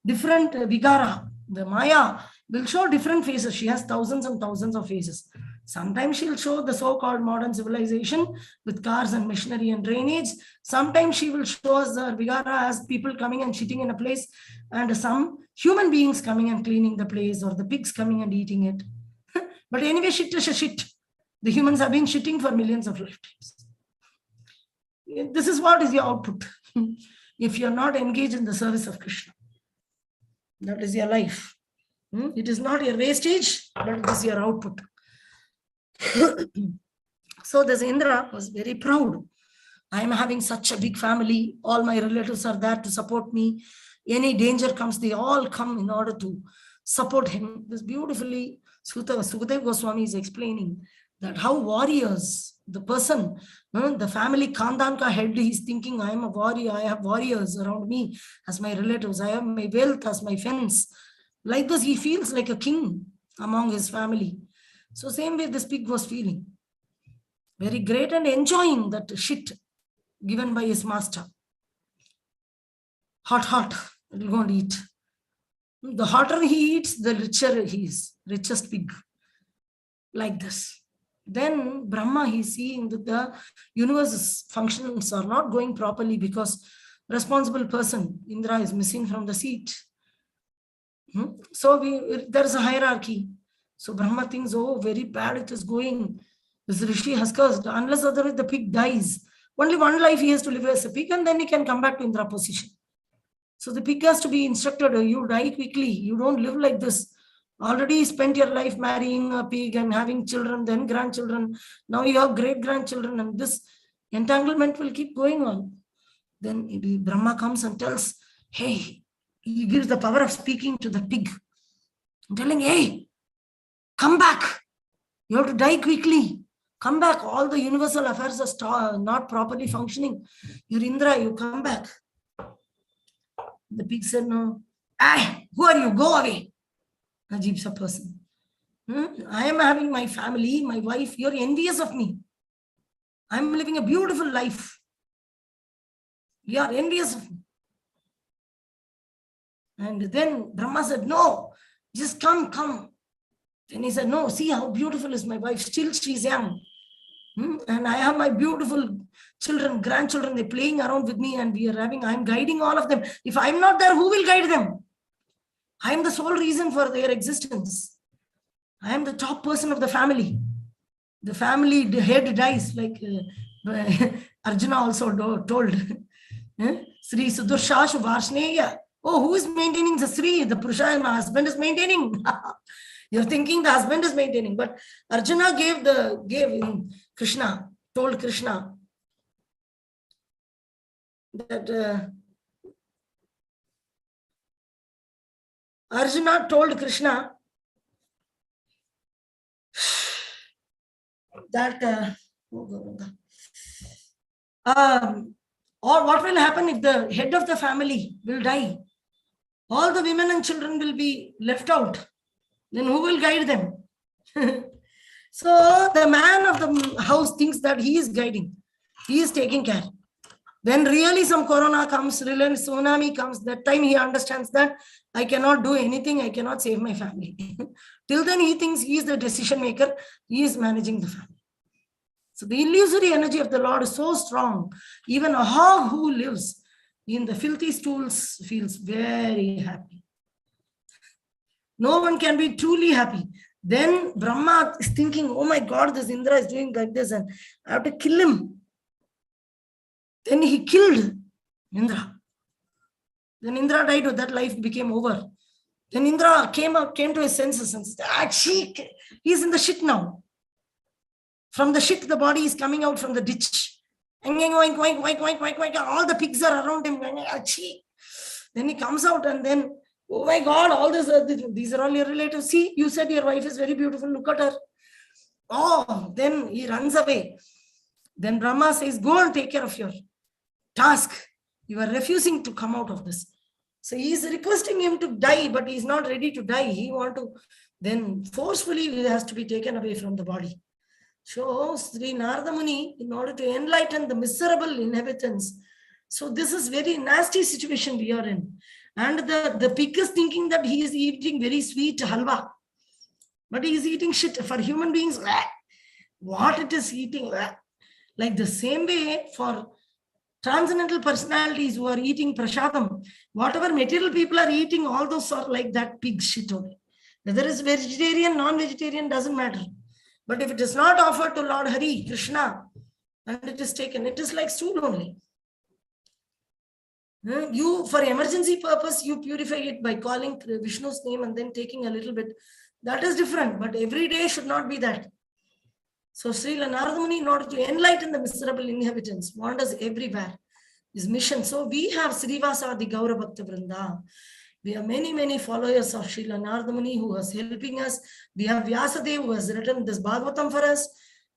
Different Vigara, the Maya will show different faces. She has thousands and thousands of faces. Sometimes she'll show the so-called modern civilization with cars and machinery and drainage. Sometimes she will show us the Vigara as people coming and shitting in a place, and some human beings coming and cleaning the place, or the pigs coming and eating it. But anyway, shit is a shit. The humans have been shitting for millions of lifetimes. This is what is your output. If you're not engaged in the service of Krishna, that is your life. It is not your wastage, but it is your output. So this Indra was very proud. I am having such a big family. All my relatives are there to support me. Any danger comes, they all come in order to support him. This beautifully, Sukadeva Goswami is explaining that how warriors, the person, the family Khandan head, he's thinking, I am a warrior, I have warriors around me as my relatives, I have my wealth as my fence. Like this, he feels like a king among his family. So same way this pig was feeling. Very great and enjoying that shit given by his master. Hot, it will go and eat. The hotter he eats, the richer he is, richest pig. Like this. Then Brahma, he's seeing that the universe's functions are not going properly because responsible person, Indra, is missing from the seat. So there is a hierarchy. So Brahma thinks, oh, very bad it is going. This Rishi has cursed. Unless otherwise the pig dies. Only one life he has to live as a pig, and then he can come back to Indra position. So the pig has to be instructed, you die quickly. You don't live like this. Already spent your life marrying a pig and having children, then grandchildren. Now you have great-grandchildren, and this entanglement will keep going on. Then Brahma comes and tells, hey, he gives the power of speaking to the pig. Telling, hey, come back. You have to die quickly. Come back. All the universal affairs are not properly functioning. You're Indra, you come back. The pig said, no. Who are you? Go away. Ajib sa person. I am having my family, my wife. You're envious of me. I'm living a beautiful life. You are envious of me. And then Brahma said, no, just come. Then he said, no, see how beautiful is my wife. Still she's young. And I have my beautiful children, grandchildren, they're playing around with me, and I'm guiding all of them. If I'm not there, who will guide them? I am the sole reason for their existence. I am the top person of the family. The family head dies, like Arjuna also told. Sri Sudarshashu Varshneya. Oh, who is maintaining the Sri? The Purusha, my husband is maintaining. You're thinking the husband is maintaining, but Arjuna told Krishna that Arjuna told Krishna that or what will happen if the head of the family will die? All the women and children will be left out. Then who will guide them? So the man of the house thinks that he is guiding. He is taking care. When really some corona comes, really tsunami comes, that time he understands that I cannot do anything. I cannot save my family. Till then he thinks he is the decision maker. He is managing the family. So the illusory energy of the Lord is so strong. Even a hog who lives in the filthy stools feels very happy. No one can be truly happy. Then Brahma is thinking, oh my God, this Indra is doing like this and I have to kill him. Then he killed Indra. Then Indra died, that life became over. Then Indra came to his senses and said, he's in the shit now. From the shit, the body is coming out from the ditch. All the pigs are around him. Then he comes out and then, oh my God, all this, these are all your relatives. See, you said your wife is very beautiful. Look at her. Oh, then he runs away. Then Brahma says, go and take care of your task. You are refusing to come out of this. So he is requesting him to die, but he is not ready to die. He wants to, then forcefully he has to be taken away from the body. So Sri Narada Muni, in order to enlighten the miserable inhabitants. So this is very nasty situation we are in. And the pig is thinking that he is eating very sweet halwa. But he is eating shit. For human beings, what it is eating. Like the same way for transcendental personalities who are eating prashadam, whatever material people are eating, all those are like that pig shit only. Whether it's vegetarian, non-vegetarian, doesn't matter. But if it is not offered to Lord Hari, Krishna, and it is taken, it is like stool only. You, for emergency purpose, you purify it by calling Vishnu's name and then taking a little bit. That is different, but every day should not be that. So Srila Narada Muni, in order to enlighten the miserable inhabitants, wanders everywhere. His mission. So we have Srivasa, the Gaura Bhakta Vrinda. We have many followers of Srila Narada Muni who is helping us. We have Vyasadeva who has written this Bhagavatam for us.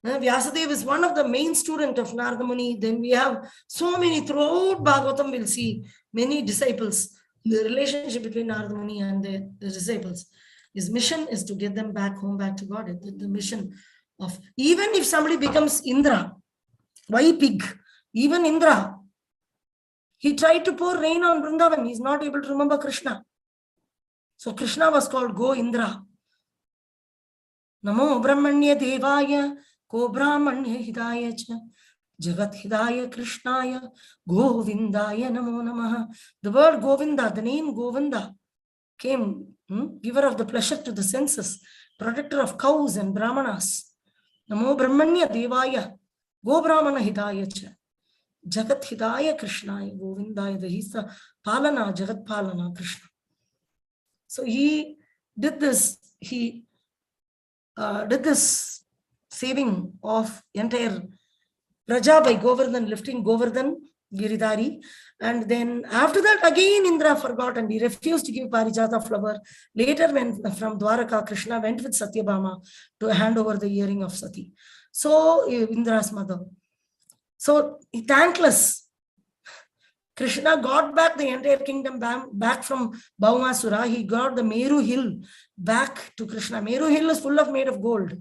Vyasadeva is one of the main students of Narada Muni. Then we have so many throughout Bhagavatam. We'll see many disciples. The relationship between Narada Muni and the disciples. His mission is to get them back home, back to God. The mission of, even if somebody becomes Indra, why pig? Even Indra, he tried to pour rain on Vrindavan. He's not able to remember Krishna. So Krishna was called Go Indra. Namo Brahmanya Devaya, Ko Brahmanya Hidaya Cha, Jagat Hidaya Krishnaya, Govindaya Namo Namaha. The word Govinda, the name Govinda, came, giver of the pleasure to the senses, protector of cows and brahmanas. Namo Brahmanya Devaya, Go Brahmana Hidaya Cha, Jagat Hidaya Krishnaya, Govindaya. He's the Palana, Jagat Palana, Krishna. So he did this, did this saving of entire Raja by Govardhan, lifting Govardhan, Giridhari. And then after that, again Indra forgot and he refused to give Parijata flower. Later, when from Dwaraka, Krishna went with Satyabhama to hand over the earring of Sati. So Indra's mother. So thankless. Krishna got back the entire kingdom back from Bhaumasura. He got the Meru hill back to Krishna. Meru hill is full of made of gold.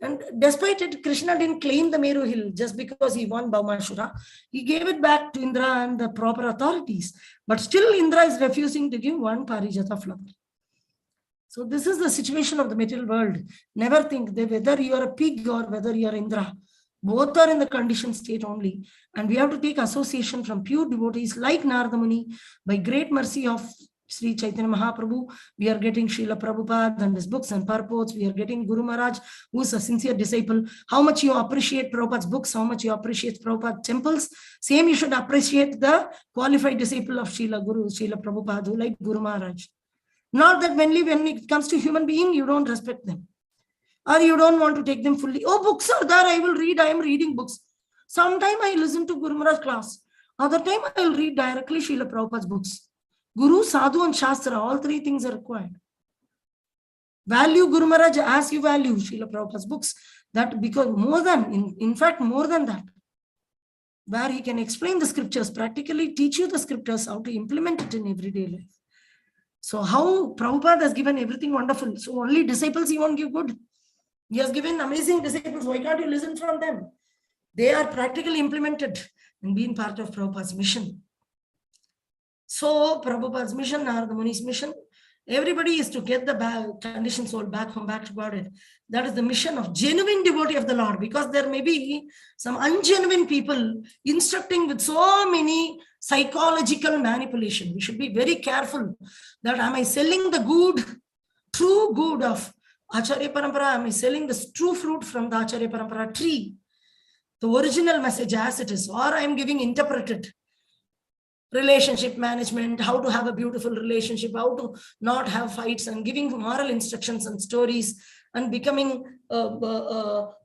And despite it, Krishna didn't claim the Meru hill just because he won Bhaumasura. He gave it back to Indra and the proper authorities. But still Indra is refusing to give one Parijata flower. So this is the situation of the material world. Never think that whether you are a pig or whether you are Indra. Both are in the conditioned state only. And we have to take association from pure devotees like Narada Muni. By great mercy of Sri Chaitanya Mahaprabhu, we are getting Srila Prabhupada and his books and purports. We are getting Guru Maharaj, who is a sincere disciple. How much you appreciate Prabhupada's books, how much you appreciate Prabhupada's temples. Same you should appreciate the qualified disciple of Srila Prabhupada, who like Guru Maharaj. Not that when it comes to human being, you don't respect them or you don't want to take them fully. Oh, books are there, I will read. I am reading books. Sometime I listen to Guru Maharaj class. Other time I will read directly Srila Prabhupada's books. Guru, Sadhu and Shastra, all three things are required. Value Guru Maharaj as you value Srila Prabhupada's books. That because more than, in fact, more than that, where he can explain the scriptures, practically teach you the scriptures, how to implement it in everyday life. So how Prabhupada has given everything wonderful. So only disciples he won't give good. He has given amazing disciples. Why can't you listen from them? They are practically implemented and being part of Prabhupada's mission. So Prabhupada's mission, Narada Muni's mission, everybody is to get the conditioned soul back home, back to Godhead. That is the mission of genuine devotee of the Lord, because there may be some ungenuine people instructing with so many psychological manipulation. We should be very careful that am I selling the good, true good of Acharya Parampara? Am I selling the true fruit from the Acharya Parampara tree? The original message as it is, or I am giving interpreted relationship management, how to have a beautiful relationship, how to not have fights, and giving moral instructions and stories, and becoming what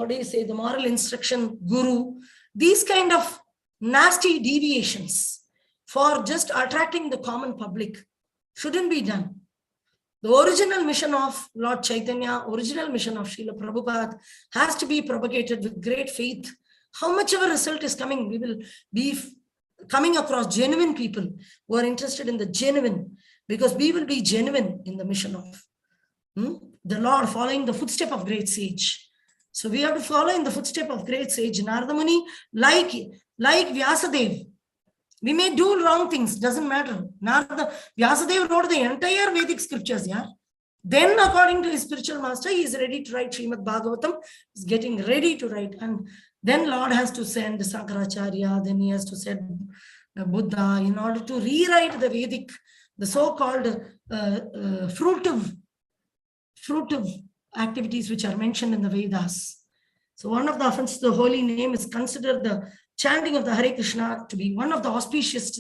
do you say, the moral instruction guru. These kind of nasty deviations for just attracting the common public shouldn't be done. The original mission of Lord Chaitanya, original mission of Srila Prabhupada has to be propagated with great faith. How much of a result is coming, we will be coming across genuine people who are interested in the genuine, because we will be genuine in the mission of the Lord, following the footstep of great sage. So we have to follow in the footstep of great sage Narada Muni, like Vyasadeva. We may do wrong things, doesn't matter. Vyasadeva wrote the entire Vedic scriptures, yeah. Then according to his spiritual master, he is ready to write Srimad Bhagavatam, is getting ready to write. And then Lord has to send Sankaracharya, then he has to send Buddha in order to rewrite the Vedic, the so-called fruitive activities which are mentioned in the Vedas. So one of the offenses to the holy name is considered the chanting of the Hare Krishna to be one of the auspicious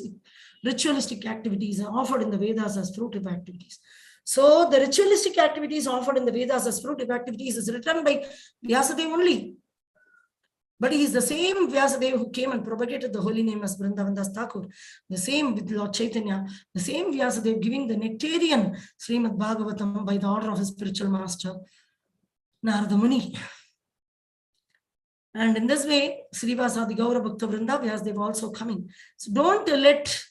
ritualistic activities offered in the Vedas as fruitive activities. So the ritualistic activities offered in the Vedas as fruitive activities is written by Vyasadeva only. But he is the same Vyasadeva who came and propagated the holy name as Vrindavandas Thakur. The same with Lord Chaitanya, the same Vyasadeva giving the nectarian Srimad Bhagavatam by the order of his spiritual master, Narada Muni. And in this way, Srivasadi Gaura Bhakta Vrinda, Vyasadeva also coming. So don't let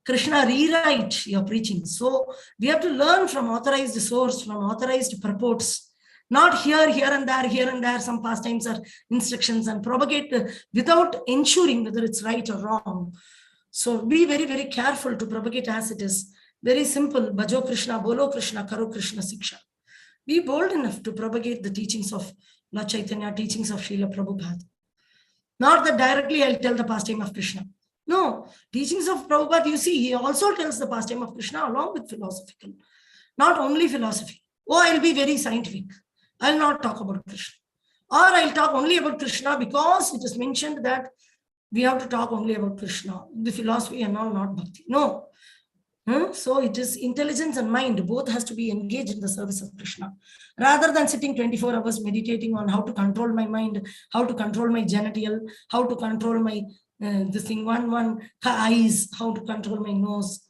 Krishna rewrite your preaching. So we have to learn from authorized source, from authorized purports. Not here and there, some pastimes or instructions, and propagate without ensuring whether it's right or wrong. So be very, very careful to propagate as it is. Very simple. Bhajo Krishna, Bolo Krishna, Karo Krishna Siksha. Be bold enough to propagate the teachings of Lord Chaitanya, teachings of Srila Prabhupada. Not that directly I'll tell the pastime of Krishna. No, teachings of Prabhupada, you see, he also tells the pastime of Krishna along with philosophical. Not only philosophy. Oh, I'll be very scientific. I'll not talk about Krishna. Or I'll talk only about Krishna because it is mentioned that we have to talk only about Krishna. The philosophy and all, not bhakti. No. So it is intelligence and mind. Both has to be engaged in the service of Krishna. Rather than sitting 24 hours meditating on how to control my mind, how to control my genital, how to control my eyes, how to control my nose,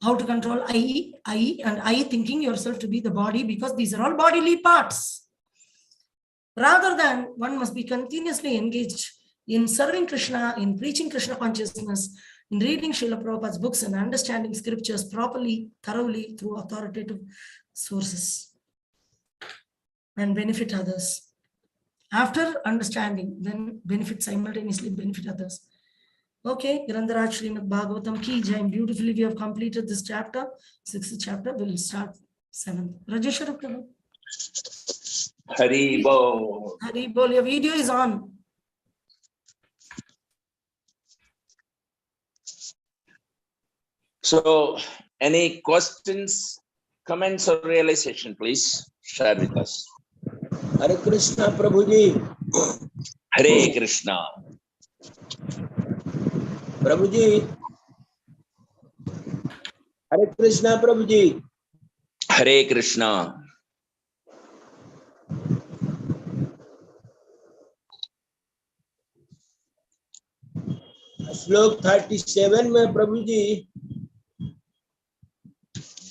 how to control I thinking yourself to be the body, because these are all bodily parts. Rather than one must be continuously engaged in serving Krishna, in preaching Krishna consciousness, in reading Srila Prabhupada's books and understanding scriptures properly, thoroughly through authoritative sources, and benefit others. After understanding, then simultaneously benefit others. Okay, Grandharaj Srimad Bhagavatam ki jai. Beautifully we have completed this chapter, 6th chapter. We'll start 7th. Vrajeshwar Prabhu. Hari Bol. Hari Bol, your video is on. So, any questions, comments, or realization, please share with us. Hare Krishna, Prabhuji. Hare Krishna. Prabhuji. हरे कृष्णा प्रभु जी। हरे कृष्णा। श्लोक 37 में प्रभु जी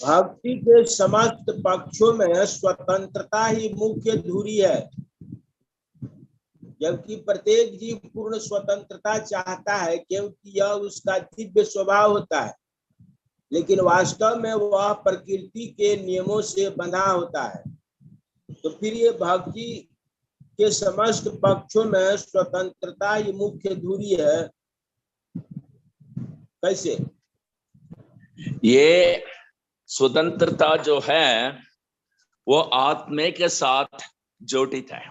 भक्ति के समस्त पक्षों में स्वतंत्रता ही मुख्य धुरी है, जबकि प्रत्येक जीव पूर्ण स्वतंत्रता चाहता है क्योंकि यह उसका दिव्य स्वभाव होता है, लेकिन वास्तव में वह प्रकृति के नियमों से बंधा होता है। तो फिर ये भक्ति के समस्त पक्षों में स्वतंत्रता ही मुख्य धुरी है, कैसे? ये स्वतंत्रता जो है वो आत्मा के साथ जोड़ित है।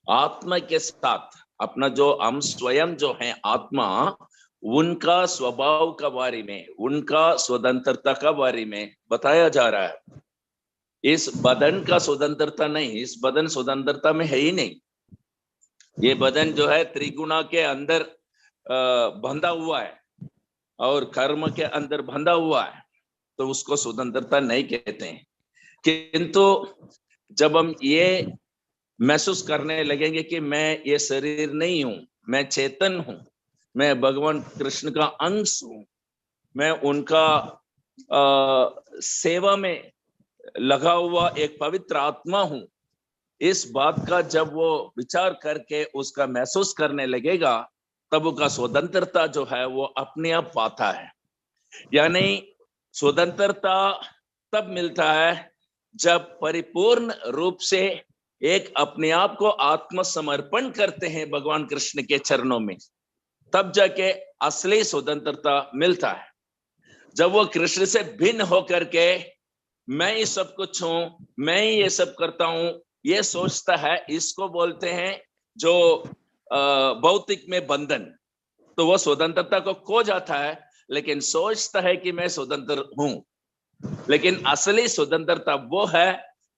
आत्मा के साथ अपना जो हम स्वयं जो है आत्मा, उनका स्वभाव का बारे में, उनका स्वतंत्रता का बारे में बताया जा रहा है। इस बदन का स्वतंत्रता नहीं, इस बदन स्वतंत्रता में है ही नहीं। ये बदन जो है त्रिगुणा के अंदर बंधा हुआ है और कर्म के अंदर बंधा हुआ है, तो उसको स्वतंत्रता नहीं कहते हैं। किंतु जब हम ये महसूस करने लगेंगे कि मैं ये शरीर नहीं हूं, मैं चेतन हूं, मैं भगवान कृष्ण का अंश हूं, मैं उनका सेवा में लगा हुआ एक पवित्र आत्मा हूं, इस बात का जब वो विचार करके उसका महसूस करने लगेगा, तब उसका स्वतंत्रता जो है वो अपने आप पाता है। यानी स्वतंत्रता तब मिलता है जब परिपूर्ण रूप से एक अपने आप को आत्मसमर्पण करते हैं भगवान कृष्ण के चरणों में, तब जाके असली स्वतंत्रता मिलता है। जब वो कृष्ण से भिन्न होकर के मैं ही सब कुछ हूं, मैं ही ये सब करता हूं, ये सोचता है, इसको बोलते हैं जो भौतिक में बंधन। तो वो स्वतंत्रता को खो जाता है, लेकिन सोचता है कि मैं स्वतंत्र हूं। लेकिन असली स्वतंत्रता वो है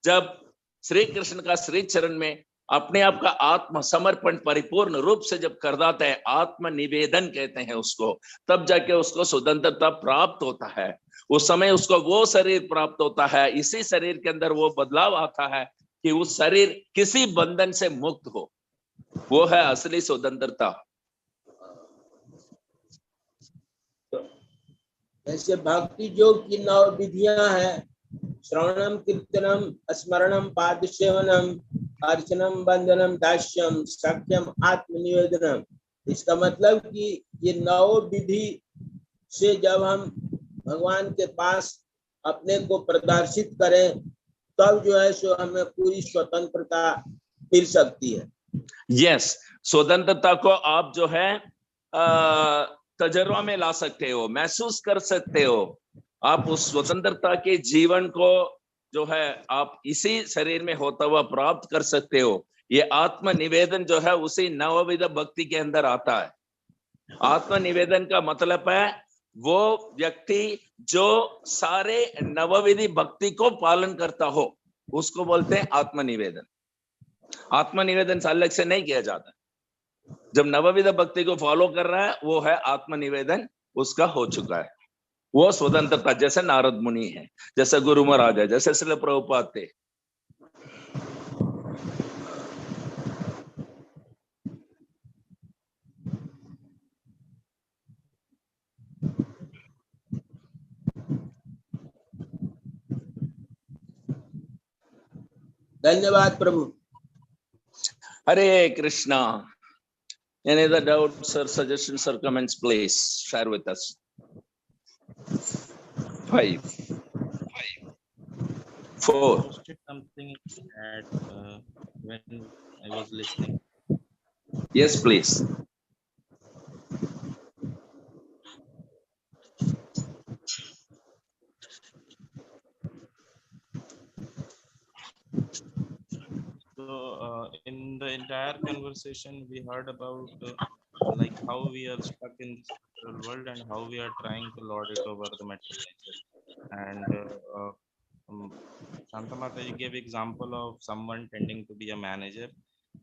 जब श्री कृष्ण का श्री चरण में अपने आप का आत्मसमर्पण परिपूर्ण रूप से जब कर देते हैं, आत्मनिवेदन कहते हैं उसको, तब जाके उसको स्वतंत्रता प्राप्त होता है। उस समय उसको वो शरीर प्राप्त होता है, इसी शरीर के अंदर वो बदलाव आता है कि उस शरीर किसी बंधन से मुक्त हो। वो है असली स्वतंत्रता। जैसे भक्ति योग की 9 विधियां हैं, श्रवणम कीर्तनम स्मरणम पाद सेवनम अर्चनम वंदनम दास्यम सख्यम आत्मनिवेदनम। इसका मतलब कि ये 9 विधि से जब हम भगवान के पास अपने को प्रदर्शित करें, तब जो है सो हमें पूरी स्वतंत्रता मिल सकती है। यस, स्वतंत्रता को आप जो है तजर्बा में ला सकते हो, महसूस कर सकते हो। आप उस स्वतंत्रता के जीवन को जो है आप इसी शरीर में होता हुआ प्राप्त कर सकते हो। ये आत्मनिवेदन जो है उसी नवविध भक्ति के अंदर आता है। आत्मनिवेदन का मतलब है वो व्यक्ति जो सारे नवविधि भक्ति को पालन करता हो, उसको बोलते हैं आत्मनिवेदन। आत्मनिवेदन अलग से नहीं किया जाता। जब नवविध भक्ति को फॉलो कर रहा है, वो है आत्मनिवेदन, उसका हो चुका है। वो स्वतंत्रता, जैसे नारद मुनि है, जैसे गुरु महाराज है, जैसे श्रील प्रभुपाद थे। धन्यवाद प्रभु। हरे Krishna. Any other doubts or suggestions or comments, please share with us. 5, 4. I posted something at when I was listening. Yes, please. So in the entire conversation, we heard about like how we are stuck in this material world and how we are trying to lord it over the material nature. And Shantha Mataji gave example of someone tending to be a manager,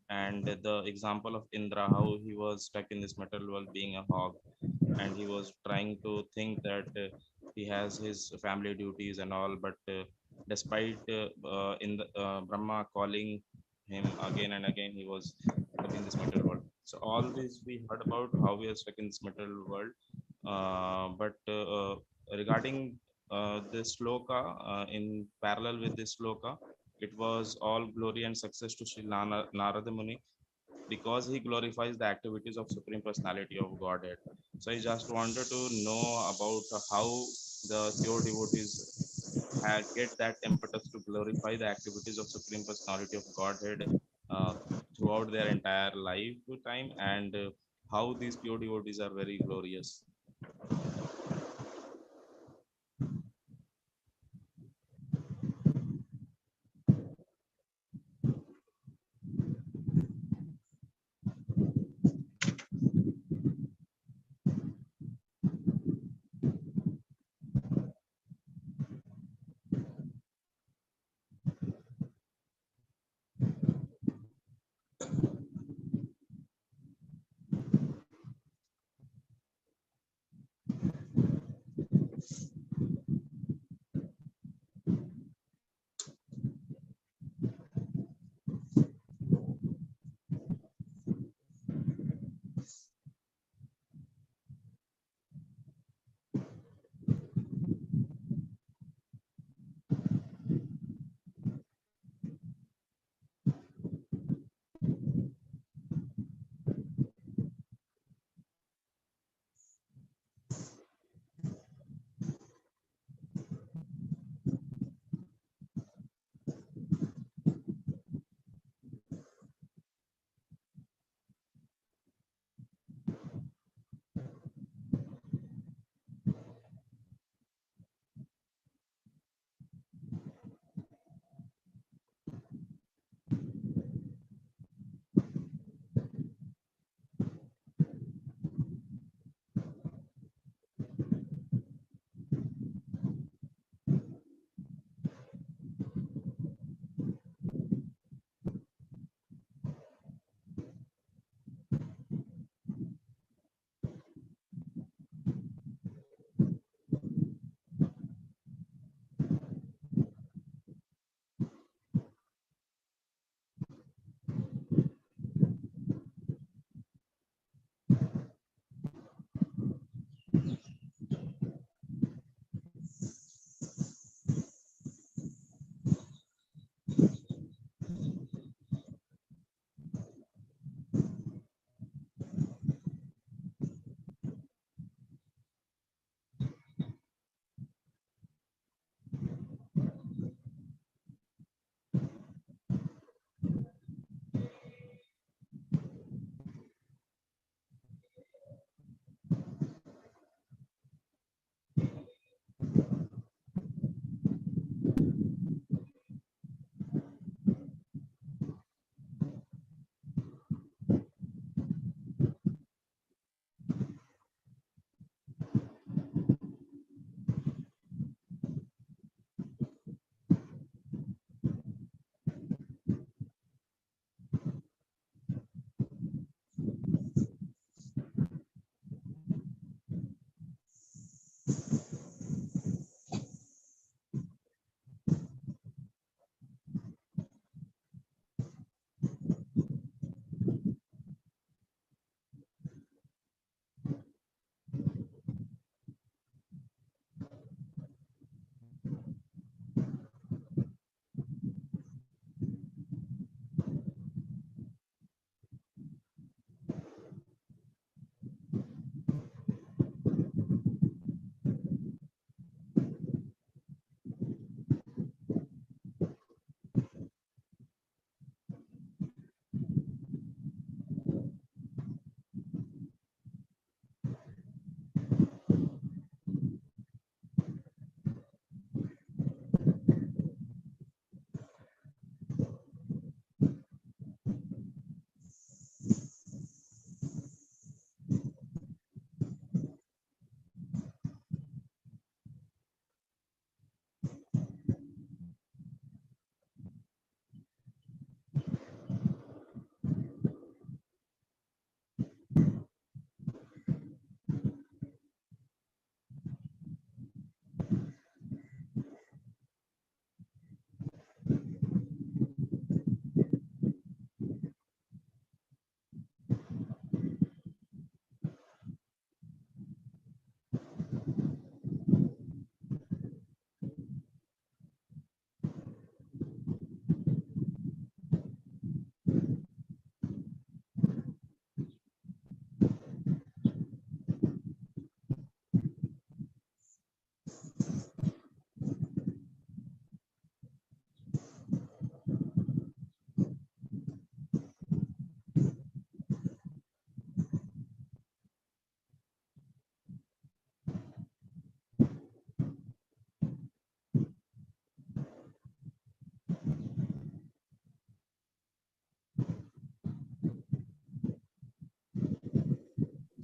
and the example of Indra, how he was stuck in this material world being a hog, and he was trying to think that he has his family duties and all, but despite in the Brahma calling him again and again, he was stuck in this material world. So all this we heard about how we are stuck in this material world. But regarding this sloka, in parallel with this sloka, it was all glory and success to Sri Narada Muni, because he glorifies the activities of Supreme Personality of Godhead. So I just wanted to know about how the pure devotees get that impetus to glorify the activities of Supreme Personality of Godhead uh, throughout their entire lifetime, and how these pure devotees are very glorious.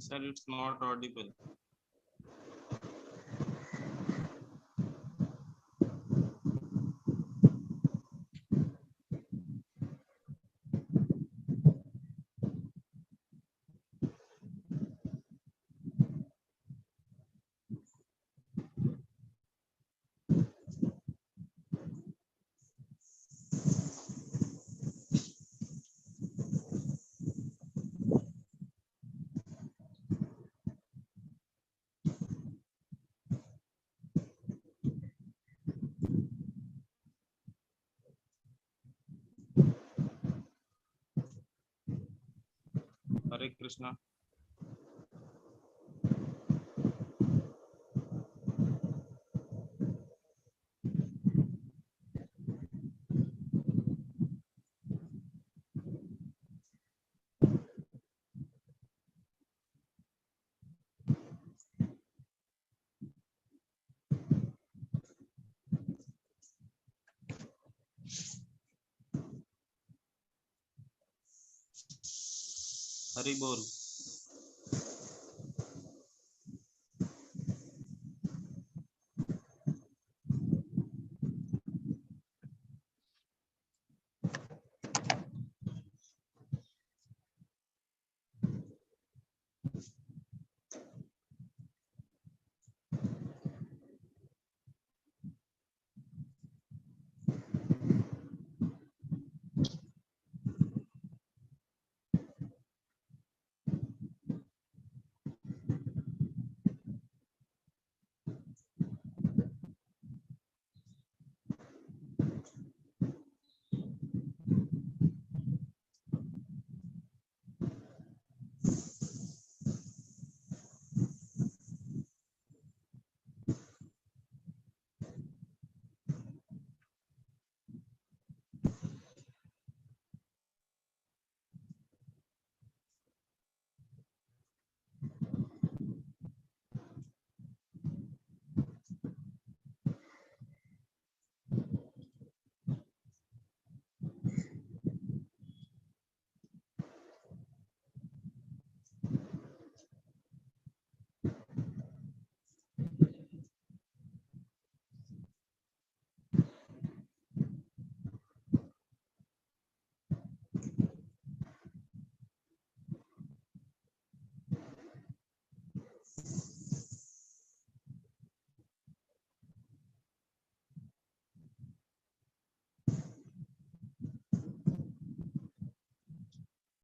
Sir, it's not audible. Hare Krishna. Hari Bol.